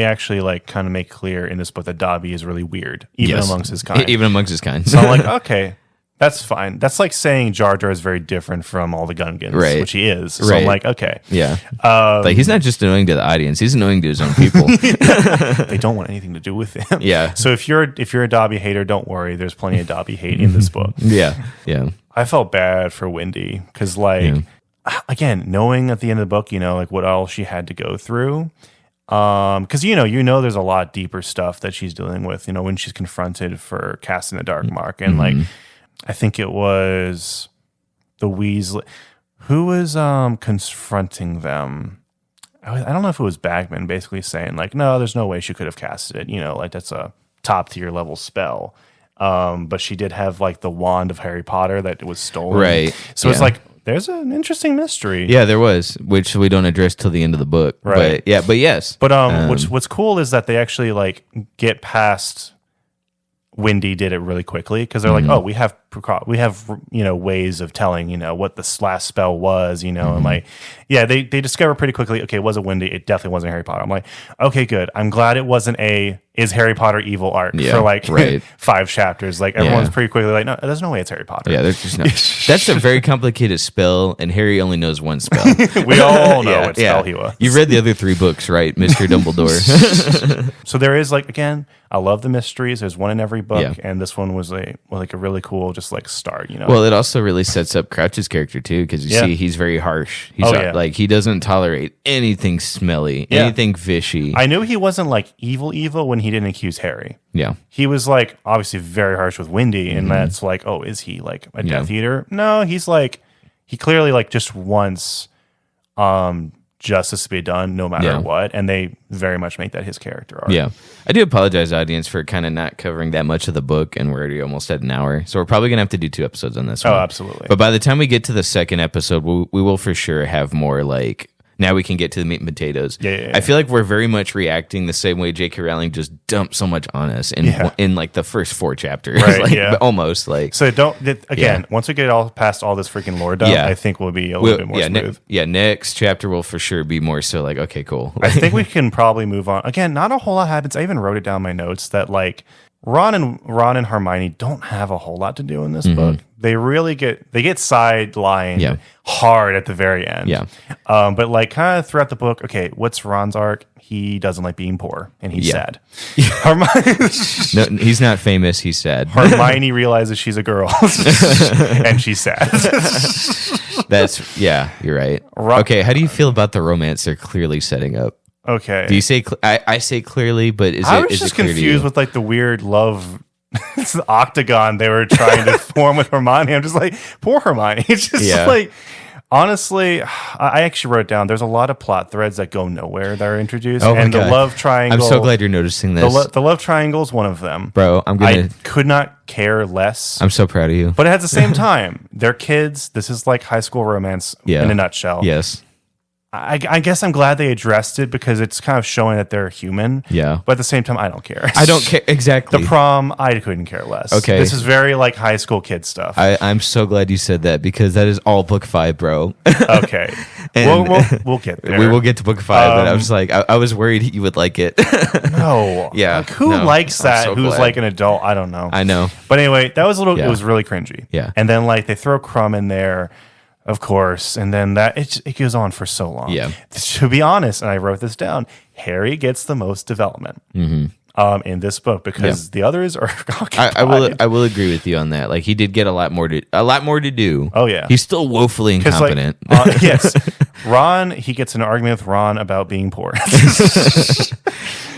actually like kind of make clear in this book that Dobby is really weird, even amongst his kind. Even amongst his kind. So I'm like, okay, that's fine. That's like saying Jar Jar is very different from all the Gungans, which he is. So I'm like, okay. Yeah. Like he's not just annoying to the audience, he's annoying to his own people. They don't want anything to do with him. Yeah. So if you're a Dobby hater, don't worry. There's plenty of Dobby hate in this book. Yeah. I felt bad for Wendy because again, knowing at the end of the book, like what all she had to go through. Because there's a lot deeper stuff that she's dealing with, when she's confronted for casting the Dark Mark. And like, I think it was the Weasley who was confronting them. I don't know if it was Bagman basically saying like, no, there's no way she could have casted it. Like that's a top tier level spell. But she did have like the wand of Harry Potter that was stolen. Right. So it's like, there's an interesting mystery. Yeah, there was, which we don't address till the end of the book. Right. But yes. But what's cool is that they actually like get past Wendy did it really quickly because they're like, oh, we have ways of telling what the last spell was, and like they discover pretty quickly, okay, it wasn't Wendy, it definitely wasn't Harry Potter. I'm like, okay, good, I'm glad it wasn't is Harry Potter evil arc for like 5 chapters. Like everyone's pretty quickly like, no, there's no way it's Harry Potter. Yeah, there's just no. That's a very complicated spell, and Harry only knows one spell. We all know what spell he was. You've read the other 3 books, right, Mr. Dumbledore? So there is like, again, I love the mysteries. There's one in every book, and this one was like a really cool just like start. Well, it also really sets up Crouch's character too, because you see he's very harsh. He's like he doesn't tolerate anything smelly, anything fishy. I knew he wasn't like evil when he didn't accuse Harry. Yeah, he was like obviously very harsh with Wendy, and that's like, oh, is he like a Death Eater? No, he's like he clearly like just wants justice to be done no matter what, and they very much make that his character arc. Yeah, I do apologize, audience, for kind of not covering that much of the book, and we're already almost at an hour, so we're probably gonna have to do 2 episodes on this one. Oh, absolutely. But by the time we get to the second episode, we will for sure have more like. Now we can get to the meat and potatoes. Yeah. I feel like we're very much reacting the same way J.K. Rowling just dumped so much on us in like the first 4 chapters, right? Almost like. So once we get all past all this freaking lore dump, I think we'll be a little bit more smooth. Next chapter will for sure be more so like, okay, cool. I think we can probably move on. Again, not a whole lot happens. I even wrote it down in my notes that like Ron and Hermione don't have a whole lot to do in this book. They really get sidelined hard at the very end. Yeah. But like kind of throughout the book, okay, what's Ron's arc? He doesn't like being poor, and he's sad. No, he's not famous. He's sad. Hermione realizes she's a girl, and she's sad. You're right. Okay, how do you feel about the romance they're clearly setting up? Okay. Do you say I say clearly, but I was just confused with like the weird love octagon they were trying to form with Hermione. I'm just like, poor Hermione. It's just like, honestly, I actually wrote down there's a lot of plot threads that go nowhere that are introduced, and the love triangle. I'm so glad you're noticing this. The love triangle is one of them, bro. I could not care less. I'm so proud of you. But at the same time, they're kids. This is like high school romance in a nutshell. Yes. I guess I'm glad they addressed it because it's kind of showing that they're human. Yeah. But at the same time, I don't care. I don't care. Exactly. The prom, I couldn't care less. Okay. This is very like high school kid stuff. I'm so glad you said that because that is all book 5, bro. Okay. We'll get there. We will get to book 5, but I was like, I was worried you would like it. No. Yeah. Like, who likes that? So who's glad. like an adult? I don't know. I know. But anyway, that was a little, it was really cringy. Yeah. And then like they throw Crumb in there. Of course, and then it goes on for so long. Yeah. To be honest, and I wrote this down, Harry gets the most development in this book because the others are. I will agree with you on that. Like he did get a lot more to do. Oh yeah, he's still woefully incompetent. Like, yes, Ron. He gets in an argument with Ron about being poor.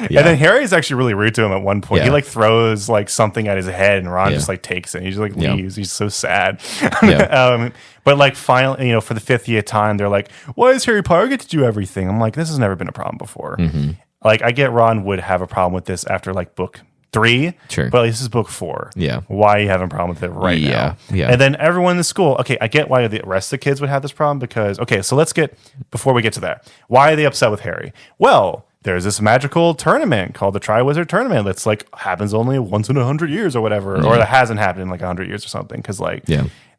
And then Harry's actually really rude to him at one point. Yeah. He like throws like something at his head, and Ron just like takes it. And he just like leaves. He's so sad. But like finally, for the 50th time, they're like, "Why does Harry Potter get to do everything?" I'm like, "This has never been a problem before." Like I get Ron would have a problem with this after like book 3, sure, but this is book 4. Yeah, why are you having a problem with it right now? Yeah, and then everyone in the school. Okay, I get why the rest of the kids would have this problem because so let's get before we get to that. Why are they upset with Harry? Well, there's this magical tournament called the Triwizard Tournament that's like happens only once in 100 years or whatever, or that hasn't happened in like 100 years or something. Because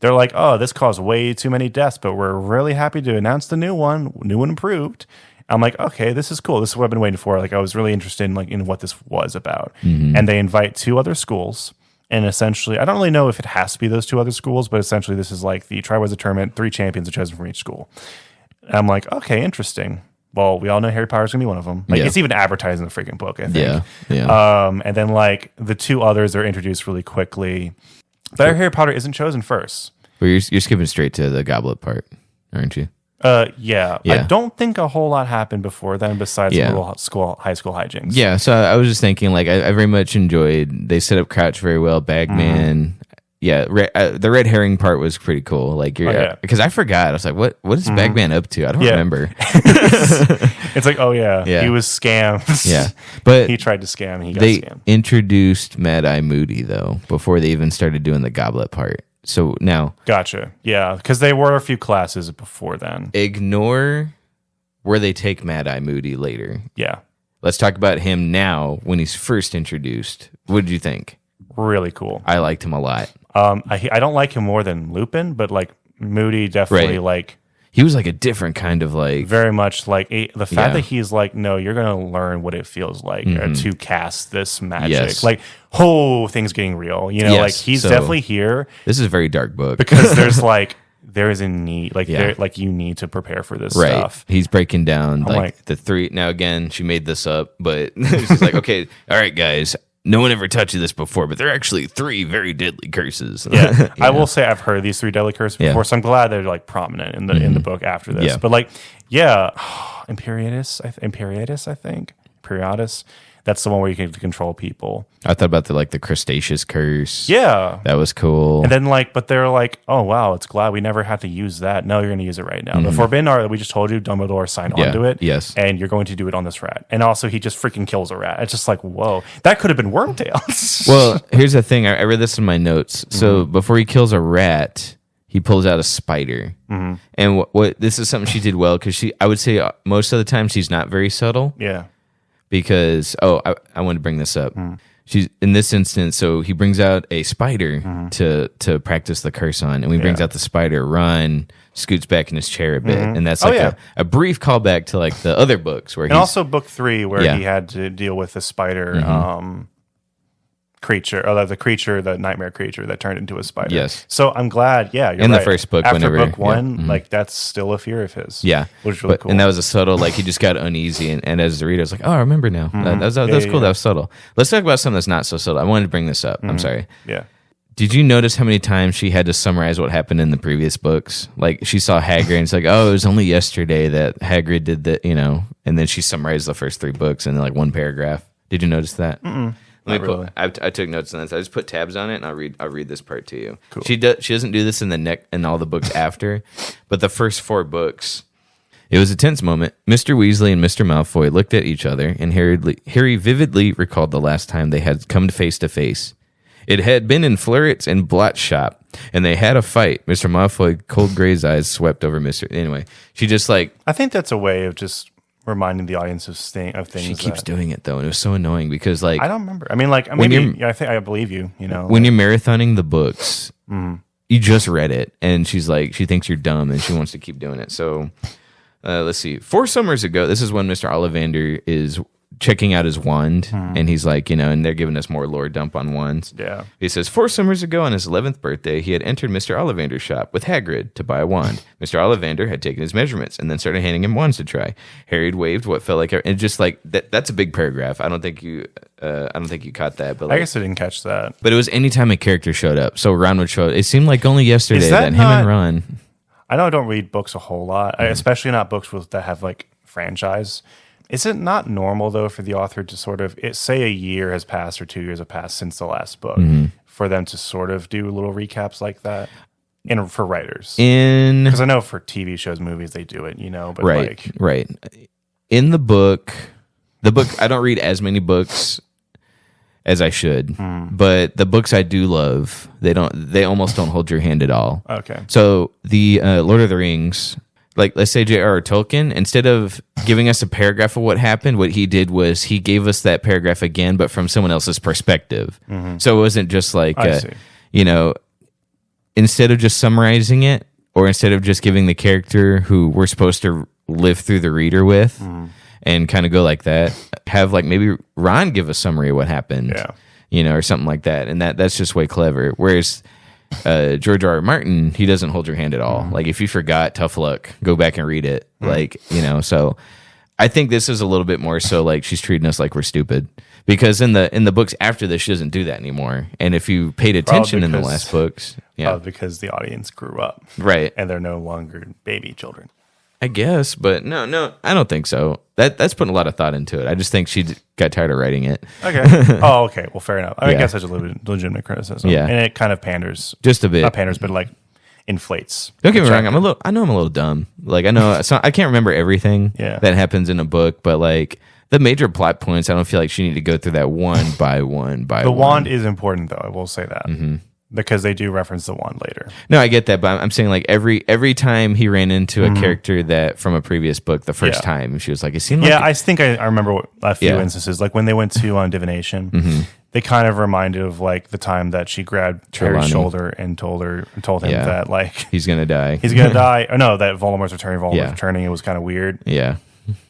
they're like, oh, this caused way too many deaths, but we're really happy to announce the new one improved. I'm like, okay, this is cool. This is what I've been waiting for. Like, I was really interested in what this was about. And they invite 2 other schools. And essentially, I don't really know if it has to be those 2 other schools, but essentially this is like the Triwizard Tournament, 3 champions are chosen from each school. And I'm like, okay, interesting. Well, we all know Harry Potter's gonna be one of them. Like it's even advertised in the freaking book, I think. Yeah. And then like the 2 others are introduced really quickly. But Harry Potter isn't chosen first. Well, you're skipping straight to the Goblet part, aren't you? Yeah. I don't think a whole lot happened before then besides little high school hijinks. Yeah, so I was just thinking, like, I very much enjoyed, they set up Crouch very well, Bagman. Yeah, the red herring part was pretty cool. Like, because I forgot. I was like, what is Bagman up to? I don't remember. It's like, he was scammed. Yeah, but he tried to scam and he got scammed. They introduced Mad-Eye Moody, though, before they even started doing the Goblet part. So now... Gotcha. Yeah, because they were a few classes before then. Ignore where they take Mad-Eye Moody later. Yeah. Let's talk about him now when he's first introduced. What did you think? Really cool. I liked him a lot. I don't like him more than Lupin, but like Moody definitely like. He was like a different kind of like very much like the fact that he's like, no, you're gonna learn what it feels like to cast this magic. Yes. Like, things getting real. You know, Yes. like he's So, definitely here This is a very dark book because there is a need, like you need to prepare for this stuff. He's breaking down like the three. Now again, she made this up, but she's like, okay, all right, guys. No one ever touched this before, but there are actually 3 very deadly curses. Yeah, I will say I've heard these 3 deadly curses before, Yeah. so I'm glad they're like prominent in the book after this. Yeah. But like, Imperiatus, I think. Imperiatus. That's the one where you can control people. I thought about the Crustaceous curse. Yeah. That was cool. And then but they're like, oh wow, it's glad we never had to use that. No, you're going to use it right now. The Forbidden Art that we just told you, Dumbledore signed onto it. Yes. And you're going to do it on this rat. And also he just freaking kills a rat. It's just like, whoa, that could have been Wormtail. Well, here's the thing. I read this in my notes. So before he kills a rat, he pulls out a spider. And what this is something she did well because I would say most of the time she's not very subtle. Yeah. Because I want to bring this up. She's in this instance, so he brings out a spider to practice the curse on, and when he brings out the spider, Ron scoots back in his chair a bit, and that's like a brief callback to like the other books where and also book 3 where Yeah. he had to deal with the spider creature, or the nightmare creature that turned into a spider. Yes. So I'm glad. Yeah, you're In the right. first book, after whenever- book 1, like that's still a fear of his. Yeah, which is really cool. And that was a subtle, like he just got uneasy, and as the reader, I was like, oh, I remember now. That was cool. yeah. That was subtle. Let's talk about something that's not so subtle. I wanted to bring this up. I'm sorry. Yeah. Did you notice how many times she had to summarize what happened in the previous books? Like she saw Hagrid and it's like, oh, it was only yesterday that Hagrid did that, and then she summarized the first 3 books in like one paragraph. Did you notice that? Let me really. I took notes on this. I just put tabs on it, and I'll read this part to you. Cool. She doesn't do this in all the books after, but the first 4 books. It was a tense moment. Mr. Weasley and Mr. Malfoy looked at each other, and Harry vividly recalled the last time they had come face to face. It had been in Fleurit's and Blot's shop, and they had a fight. Mr. Malfoy, cold gray eyes swept over Mr. Anyway, she just like I think that's a way of just reminding the audience of things. she keeps doing it though, and it was so annoying because like I don't remember. I mean, like When maybe I think I believe you. You know, when you're marathoning the books, you just read it, and she's like, she thinks you're dumb, and she wants to keep doing it. So let's see. 4 summers ago, this is when Mr. Ollivander is checking out his wand, and he's like, and they're giving us more lore dump on wands. Yeah. He says, 4 summers ago on his 11th birthday, he had entered Mr. Ollivander's shop with Hagrid to buy a wand. Mr. Ollivander had taken his measurements and then started handing him wands to try. Harry waved what felt like, and just like that's a big paragraph. I don't think you caught that, but I like, guess I didn't catch that. but it was anytime a character showed up. So Ron would show up. It seemed like only yesterday that that him not- and Ron. I know I don't read books a whole lot, especially not books that have like franchise. Is it not normal though for the author to sort of say a year has passed or 2 years have passed since the last book for them to sort of do little recaps like that? For writers, because I know for TV shows, movies, they do it, but Right. In the book, I don't read as many books as I should, but the books I do love, they almost don't hold your hand at all. Okay. So the Lord of the Rings, like let's say J.R.R. Tolkien, instead of giving us a paragraph of what happened, what he did was he gave us that paragraph again, but from someone else's perspective. So it wasn't just like, instead of just summarizing it, or instead of just giving the character who we're supposed to live through the reader with and kind of go like that, have like maybe Ron give a summary of what happened, or something like that. And that's just way clever. Whereas George R. R. Martin, he doesn't hold your hand at all. Like if you forgot, tough luck, go back and read it. So I think this is a little bit more so like she's treating us like we're stupid, because in the books after this, she doesn't do that anymore. And if you paid attention in the last books, because the audience grew up, right, and they're no longer baby children. I guess, but no, I don't think so. That's putting a lot of thought into it. I just think she got tired of writing it. Okay. Oh, okay. Well, fair enough. I guess that's a legitimate criticism. Yeah. And it kind of panders. Just a bit. Not panders, but like inflates. Don't get me wrong. I know I'm a little dumb. Like I know I can't remember everything that happens in a book, but like the major plot points, I don't feel like she need to go through that one by one. The wand is important, though. I will say that. Because they do reference the wand later. No, I get that, but I'm saying like every time he ran into a character that from a previous book, the first time she was like, it seemed like I think I remember a few instances, like when they went to divination, they kind of reminded of like the time that she grabbed Harry's shoulder and told him that like he's gonna die. He's gonna die. Or no, that Voldemort's returning. It was kind of weird. Yeah.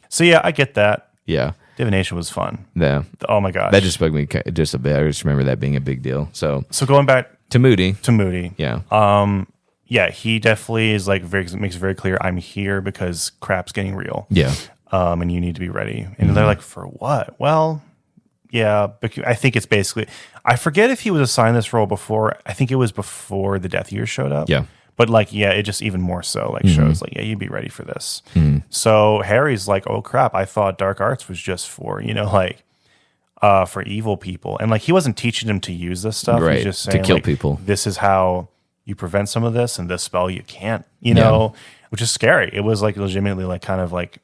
So yeah, I get that. Yeah. Divination was fun. Yeah. Oh my gosh. That just bugged me just a bit. I just remember that being a big deal. So going back to Moody. Yeah. Yeah, he definitely is like makes it very clear, I'm here because crap's getting real. Yeah. And you need to be ready. And they're like, for what? Well, yeah, I think it's basically, I forget if he was assigned this role before. I think it was before the Death Years showed up. Yeah. But like, yeah, it just even more so like shows like, yeah, you'd be ready for this. So Harry's like, oh crap, I thought dark arts was just for, like, for evil people. And like, he wasn't teaching them to use this stuff. Right. He's just saying, to kill like, people. This is how you prevent some of this, and this spell you can't, know, which is scary. It was like legitimately like kind of like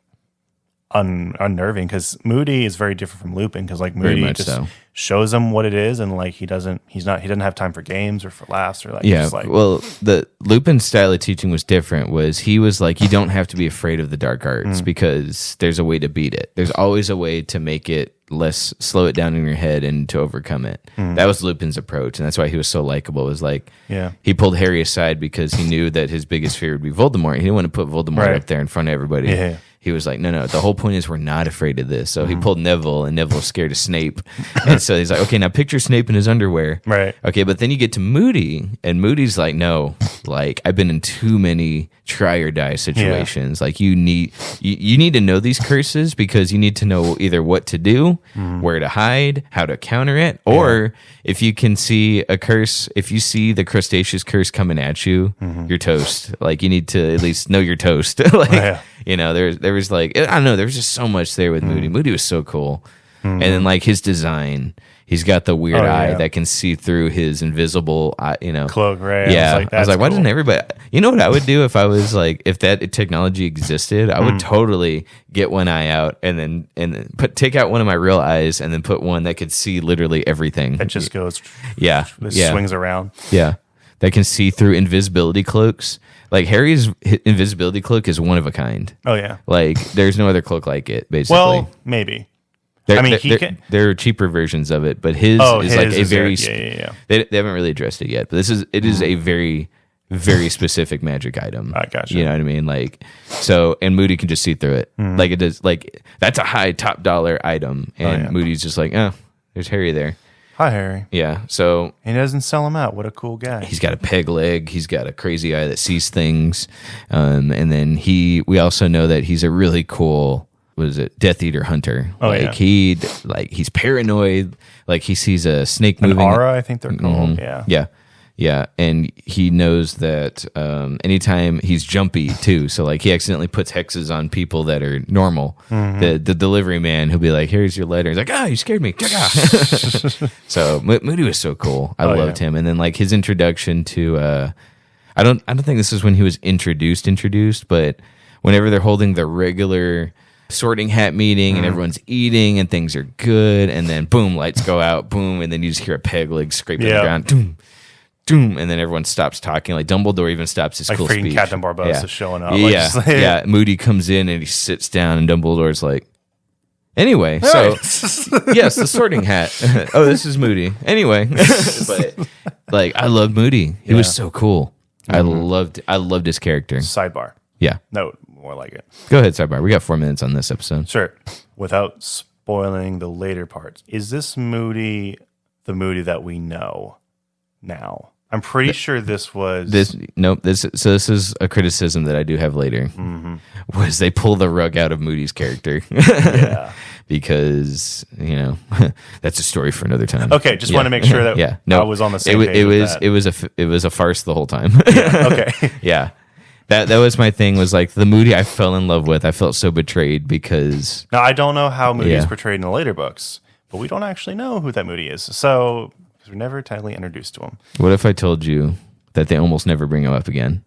unnerving, because Moody is very different from Lupin, because like Moody just shows him what it is, and like he doesn't have time for games or for laughs or like just like, well, the Lupin's style of teaching was different. He was like, you don't have to be afraid of the dark arts because there's a way to beat it. There's always a way to make it slow it down in your head and to overcome it. That was Lupin's approach, and that's why he was so likable. It was like, he pulled Harry aside because he knew that his biggest fear would be Voldemort. He didn't want to put Voldemort up there in front of everybody. Yeah. He was like, no, the whole point is we're not afraid of this. So he pulled Neville, and Neville's scared of Snape. And so he's like, okay, now picture Snape in his underwear. Right. Okay, but then you get to Moody, and Moody's like, no, like, I've been in too many try or die situations. Like, you need to know these curses, because you need to know either what to do, where to hide, how to counter it, or if you can see a curse, if you see the crustaceous curse coming at you, you're toast. Like, you need to at least know you're toast. Like, there was like, I don't know, there was just so much there with Moody. Moody was so cool. And then like his design, he's got the weird eye that can see through his invisible eye, cloak, right? Yeah. I was like, why doesn't everybody, what I would do if I was like, if that technology existed, I would totally get one eye out and then take out one of my real eyes and then put one that could see literally everything. That just goes, swings around. Yeah. That can see through invisibility cloaks. Like, Harry's invisibility cloak is one of a kind. Oh, yeah. Like, there's no other cloak like it, basically. Well, maybe. There are cheaper versions of it, but his is like a very... They haven't really addressed it yet, but it is a very, very specific magic item. I gotcha. You know what I mean? Like, so, and Moody can just see through it. Like, it does, like, that's a high top dollar item, and Moody's just like, oh, there's Harry there. Hi, Harry. Yeah, so... He doesn't sell him out. What a cool guy. He's got a peg leg. He's got a crazy eye that sees things. And then we also know that he's a really cool, Death Eater hunter. Oh, he's paranoid. Like, he sees a snake moving. An aura, I think they're called. Yeah, and he knows that anytime he's jumpy too, so like he accidentally puts hexes on people that are normal. The delivery man, he'll be like, "Here's your letter." He's like, "Oh, you scared me." So Moody was so cool. I loved him, and then like his introduction to I don't think this is when he was introduced, but whenever they're holding the regular Sorting Hat meeting and everyone's eating and things are good, and then boom, lights go out, boom, and then you just hear a peg leg scraping the ground, doom. Doom, and then everyone stops talking. Like, Dumbledore even stops his cool speech. Like freaking Captain Barbossa showing up. Yeah. Moody comes in and he sits down, and Dumbledore's like, anyway, so yes, the Sorting Hat. Oh, this is Moody. Anyway, but like, I loved Moody. He was so cool. I loved his character. Sidebar. Yeah. No, more like it. Go ahead, sidebar. We got 4 minutes on this episode. Sure. Without spoiling the later parts, is this Moody the Moody that we know now? I'm pretty sure this was this. Nope. This is a criticism that I do have later. Was they pull the rug out of Moody's character? Because that's a story for another time. Okay, just want to make sure that I was on the same page. It was a farce the whole time. Okay. Yeah. That was my thing, was like the Moody I fell in love with. I felt so betrayed because... Now, I don't know how Moody is portrayed in the later books, but we don't actually know who that Moody is. So, because we're never technically introduced to him. What if I told you that they almost never bring him up again?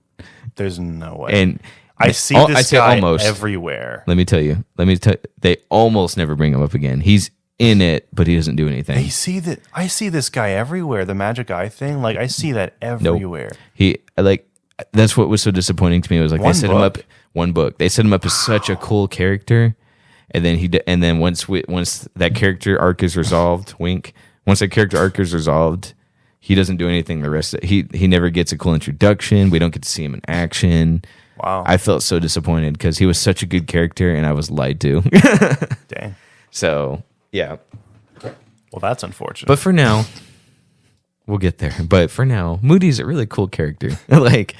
There's no way. And I see this guy everywhere. Let me tell you. They almost never bring him up again. He's in it, but he doesn't do anything. I see this guy everywhere. The magic eye thing, like I see that everywhere. That's what was so disappointing to me. It was like they set him up one book. They set him up as such a cool character, and then once that character arc is resolved, wink, once that character arc is resolved, he doesn't do anything the rest of he never gets a cool introduction. We don't get to see him in action. Wow. I felt so disappointed because he was such a good character and I was lied to. Dang. So, yeah. Well, that's unfortunate. But for now, we'll get there. But for now, Moody's a really cool character. Like,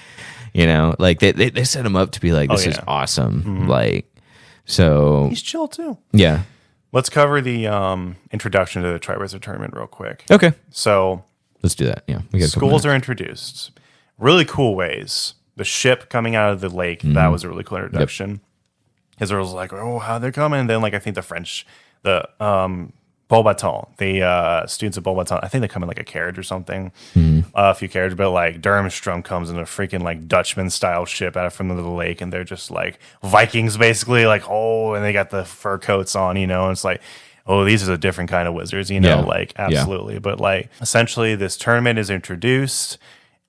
you know, like they set him up to be like, this is awesome. Like, so. He's chill too. Yeah. Let's cover the introduction to the Triwizard Tournament real quick. Okay. So let's do that. Yeah. We got schools are introduced. Really cool ways. The ship coming out of the lake, that was a really cool introduction. Because it was like, oh, how they're coming. And then, like, I think the French, the Beaubaton, the students of Beaubaton, I think they come in like a carriage or something. A few carriages, but like Durmström comes in a freaking like Dutchman style ship out from the lake, and they're just like Vikings basically, like, oh, and they got the fur coats on, you know, and it's like, oh, these are a different kind of wizards, you know, like absolutely. But like essentially this tournament is introduced.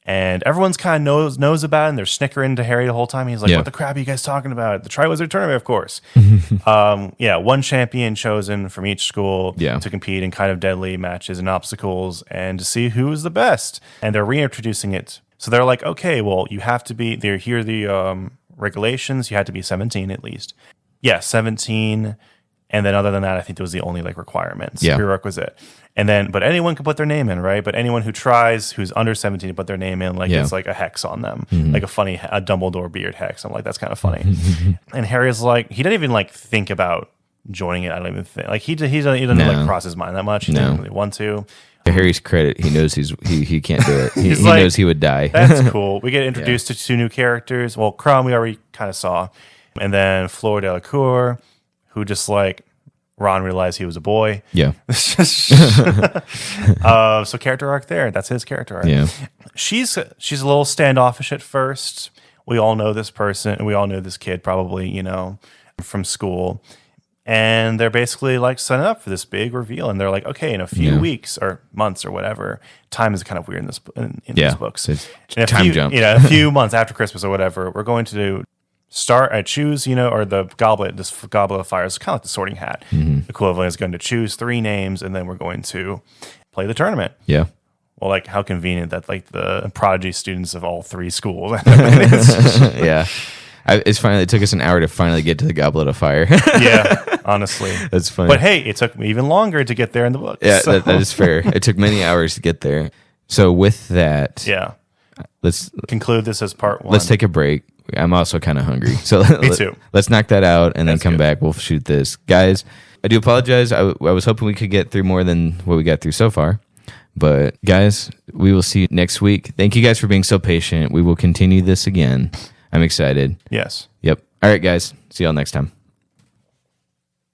And everyone's kind of knows about it, and they're snickering to Harry the whole time. He's like, what the crap are you guys talking about? The Triwizard Tournament, of course. One champion chosen from each school to compete in kind of deadly matches and obstacles and to see who is the best. And they're reintroducing it. So they're like, okay, well, you have to be, here are the regulations. You had to be 17 at least. Yeah, 17. And then other than that, I think that was the only like requirements, prerequisite. And then, but anyone can put their name in, right? But anyone who tries, who's under 17 to put their name in, like it's like a hex on them, like a Dumbledore beard hex. I'm like, that's kind of funny. And Harry's like, he didn't even like think about joining it. I don't even think, like he doesn't like cross his mind that much. He didn't really want to. To Harry's credit, he knows he can't do it. He like, knows he would die. That's cool. We get introduced to two new characters. Well, Crumb we already kind of saw, and then Fleur Delacour, who just like. Ron realized he was a boy. Yeah. So character arc there. That's his character arc. Yeah. She's a little standoffish at first. We all know this person. We all know this kid probably, you know, from school. And they're basically like setting up for this big reveal. And they're like, okay, in a few weeks or months or whatever, time is kind of weird in these books. It's time jump. A few months after Christmas or whatever, we're going to choose, you know, or the goblet, this goblet of fire is kind of like the sorting hat. Equivalent is going to choose 3 names, and then we're going to play the tournament. Yeah. Well, like how convenient that like the prodigy students of all 3 schools. Yeah. It took us an hour to finally get to the goblet of fire. Yeah, honestly. That's funny. But hey, it took me even longer to get there in the book. Yeah, so. that is fair. It took many hours to get there. So with that, let's conclude this as part 1. Let's take a break. I'm also kind of hungry. So me too. Let's knock that out and then come back. We'll shoot this. Guys, I do apologize. I was hoping we could get through more than what we got through so far. But guys, we will see you next week. Thank you guys for being so patient. We will continue this again. I'm excited. Yes. Yep. All right, guys. See y'all next time.